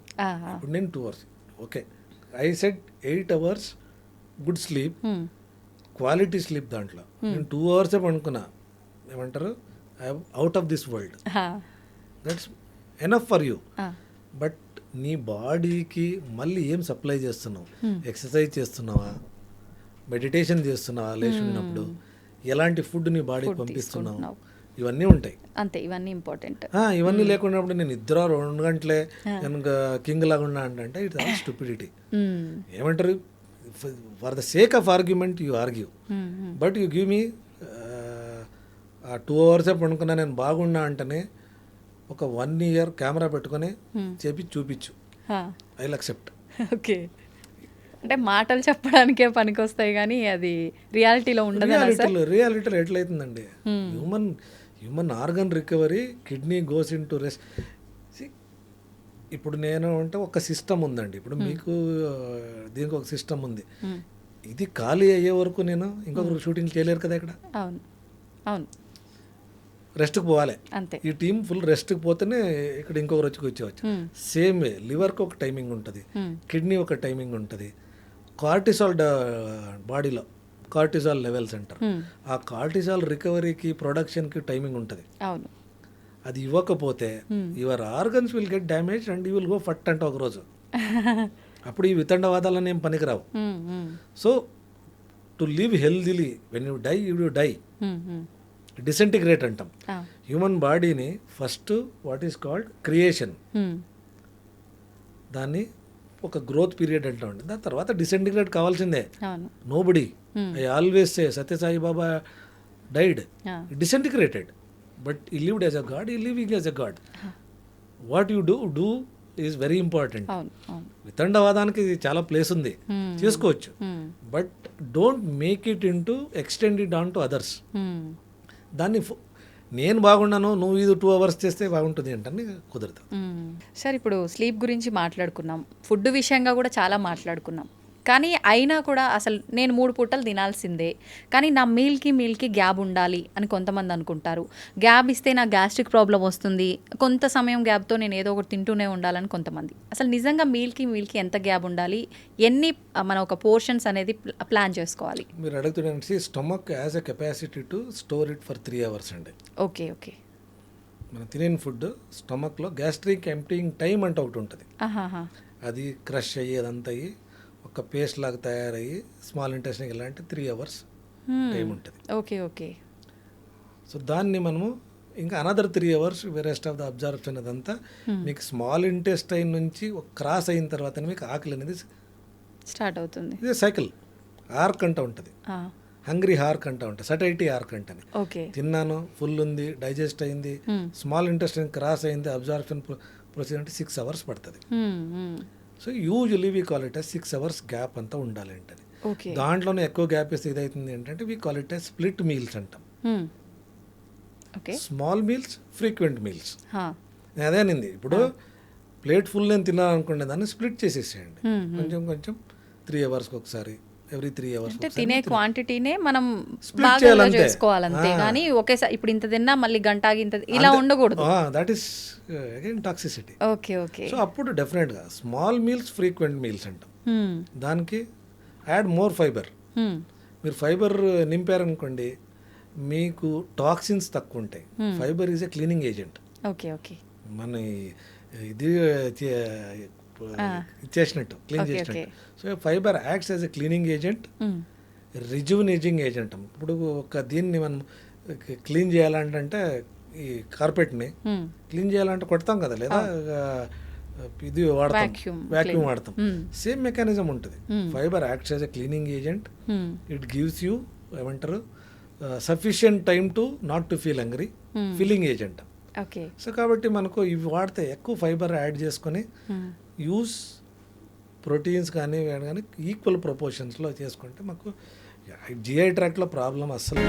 ఇప్పుడు నేను 2 hours okay, I said 8 hours good sleep, quality sleep. దాంట్లో నేను 2 hours పడుకున్నా, ఏమంటారు out of this world, that's enough for you. But నీ బాడీకి మళ్ళీ ఏం సప్లై చేస్తున్నావు? ఎక్సర్సైజ్ చేస్తున్నావా, మెడిటేషన్ చేస్తున్నావా, లేచినప్పుడు ఎలాంటి ఫుడ్ నీ బాడీకి పంపిస్తున్నావు, ఇవన్నీ ఉంటాయి. అంతే, ఇవన్నీ ఇంపార్టెంట్. ఇవన్నీ లేకున్నప్పుడు నేను నిద్ర 2 గంటలే నేను కింగ్ లాగా ఉన్నా అంటే ఇట్స్ ఆల్ స్టూపిడిటీ. ఏమంటారు for the sake of argument you argue, but you give me 2 hours పడుకున్నా నేను బాగున్నా అంటేనే ఒక 1 year కెమెరా పెట్టుకొని చెప్పి చూపించు, ఐ విల్ అక్సెప్ట్. ఓకే, అంటే మాటలు చెప్పడానికే పనికొస్తాయి కానీ అది రియాలిటీలో ఉండదు. రియాలిటీలో ఎట్లయితుందండి? Human organ recovery, kidney goes in to rest. ఇప్పుడు నేను అంటే ఒక సిస్టమ్ ఉందండి. ఇప్పుడు మీకు దీనికి ఒక సిస్టమ్ ఉంది. ఇది ఖాళీ అయ్యే వరకు నేను ఇంకొకరు షూటింగ్ చేయలేరు కదా ఇక్కడ. అవును అవును, రెస్ట్కి పోవాలి. అంతే, ఈ టీం ఫుల్ రెస్ట్కి పోతేనే ఇక్కడ ఇంకొకరు వచ్చి కూర్చోవచ్చు. సేమ్ వే లివర్కి ఒక టైమింగ్ ఉంటుంది, కిడ్నీ ఒక టైమింగ్ ఉంటుంది, కార్టిసాల్ బాడీలో కార్టిసాల్ లెవెల్స్ అంటారు. ఆ కార్టిసాల్ రికవరీకి ప్రొడక్షన్కి టైమింగ్ ఉంటుంది. అవును, అది ఇవ్వకపోతే your organs will get damage and you will go phut అంటే ఒకరోజు. అప్పుడు ఈ వితండవాదాలని ఏం పనికిరావు. So to live healthily when you die you die. Disintegrate అంటాం హ్యూమన్ బాడీని. First what is called creation, దాన్ని ఒక గ్రోత్ పీరియడ్ అంటామండి. దాని తర్వాత డిసెంటిగ్రేట్ కావాల్సిందే. Nobody, I always say Sathya Sai Baba died disintegrated, but he lived as a god, he living as a god. What you do is very important. వితండవాదానికి చాలా place ఉంది, చేసుకోవచ్చు, but don't make it in to extend it on to others. దాన్ని నేను బాగున్నాను నువ్వు ఇది 2 hours చేస్తే బాగుంటుంది అంటే కుదరదు. సార్ ఇప్పుడు స్లీప్ గురించి మాట్లాడుకున్నాం, ఫుడ్ విషయంగా కూడా చాలా మాట్లాడుకున్నాం. కానీ అయినా కూడా అసలు నేను 3 పూటలు తినాల్సిందే, కానీ నా మీల్కి గ్యాప్ ఉండాలి అని కొంతమంది అనుకుంటారు. గ్యాప్ ఇస్తే నాకు గ్యాస్ట్రిక్ ప్రాబ్లం వస్తుంది, కొంత సమయం గ్యాప్తో నేను ఏదో ఒకటి తింటూనే ఉండాలని కొంతమంది. అసలు నిజంగా మీల్కి ఎంత గ్యాప్ ఉండాలి, ఎన్ని మన ఒక పోర్షన్స్ అనేది ప్లాన్ చేసుకోవాలి? మీరు అడుగుతుంటే stomach has a capacity to store it for 3 hours అండి. Okay okay. మనం తినే ఫుడ్ స్టమక్లో గ్యాస్ట్రిక్ ఎంప్టీయింగ్ టైం అంటే ఒకటి ఉంటుంది. ఆహాహా. అది క్రష్ అయ్యి అదంతా అయ్యి ఒక పేస్ట్ లాగా తయారయ్యి స్మాల్ ఇంటెస్టిన్కి వెళ్ళాలంటే 3 అవర్స్ టైం ఉంటుంది. Okay okay. సో దాన్ని మనము ఇంకా another 3 hours rest of the absorption అదంతా మీకు స్మాల్ ఇంటెస్టైన్ నుంచి క్రాస్ అయిన తర్వాత మీకు ఆకలి అనేది స్టార్ట్ అవుతుంది. ఇదే సైకిల్ ఆర్క్ అంట ఉంటుంది, హంగ్రీ హార్క్ అంట ఉంటుంది, సటైటీ ఆర్క్ అంటని. ఓకే. తిన్నాను, ఫుల్ ఉంది, డైజెస్ట్ అయింది, స్మాల్ ఇంటెస్టైన్ క్రాస్ అయింది, అబ్జర్ప్షన్ ప్రొసీజర్ అంటే 6 అవర్స్ పడుతుంది. So usually we call it 6 hours gap అంతా ఉండాలి అంటే. దాంట్లోనే ఎక్కువ గ్యాప్ ఇస్తే ఇదవుతుంది ఏంటంటే we call it split meals అంటాం. Small meals, frequent meals. అదేనండి, ఇప్పుడు ప్లేట్ ఫుల్ నేను తిన్నాను అనుకునే దాన్ని స్ప్లిట్ చేసేసేయండి, కొంచెం కొంచెం 3 అవర్స్కి ఒకసారి, ఎవ్రీ 3 అవర్స్. అంటే తినే క్వాంటిటీనే మనం బాగా చేసుకోవాలంతే, కానీ ఒకేసారి ఇప్పుడు ఇంత తిన్నా మళ్ళీ గంట ఇంత ఇలా ఉండకూడదు. That is again toxicity. Okay okay. So అప్పుడు డెఫినెట్గా స్మాల్ మీల్స్, ఫ్రీక్వెంట్ మీల్స్ అంటాం. దానికి యాడ్ మోర్ ఫైబర్. మీరు ఫైబర్ నింపారనుకోండి మీకు టాక్సిన్స్ తక్కువ ఉంటాయి. Fibre is a cleaning agent. Okay okay. మన ఇది చేసినట్టు క్లీన్ చేసినట్టు. So fibre acts as a cleaning agent, rejuvenating agent. ఇప్పుడు ఒక దీన్ని మనం క్లీన్ చేయాలంటే ఈ కార్పెట్ని క్లీన్ చేయాలంటే కొడతాం కదా, లేదా ఇది వాడతాం, వ్యాక్యూమ్ వాడతాం. సేమ్ మెకానిజం ఉంటుంది. Fibre acts as a cleaning agent, it gives you ఏమంటారు sufficient time to not to feel hungry, feeling agent. Okay. So కాబట్టి మనకు ఇవి వాడితే ఎక్కువ ఫైబర్ యాడ్ చేసుకొని యూస్ ప్రోటీన్స్ కానీ ఈక్వల్ ప్రపోర్షన్స్లో చేసుకుంటే మాకు జిఐ ట్రాక్ట్లో ప్రాబ్లం అస్సలు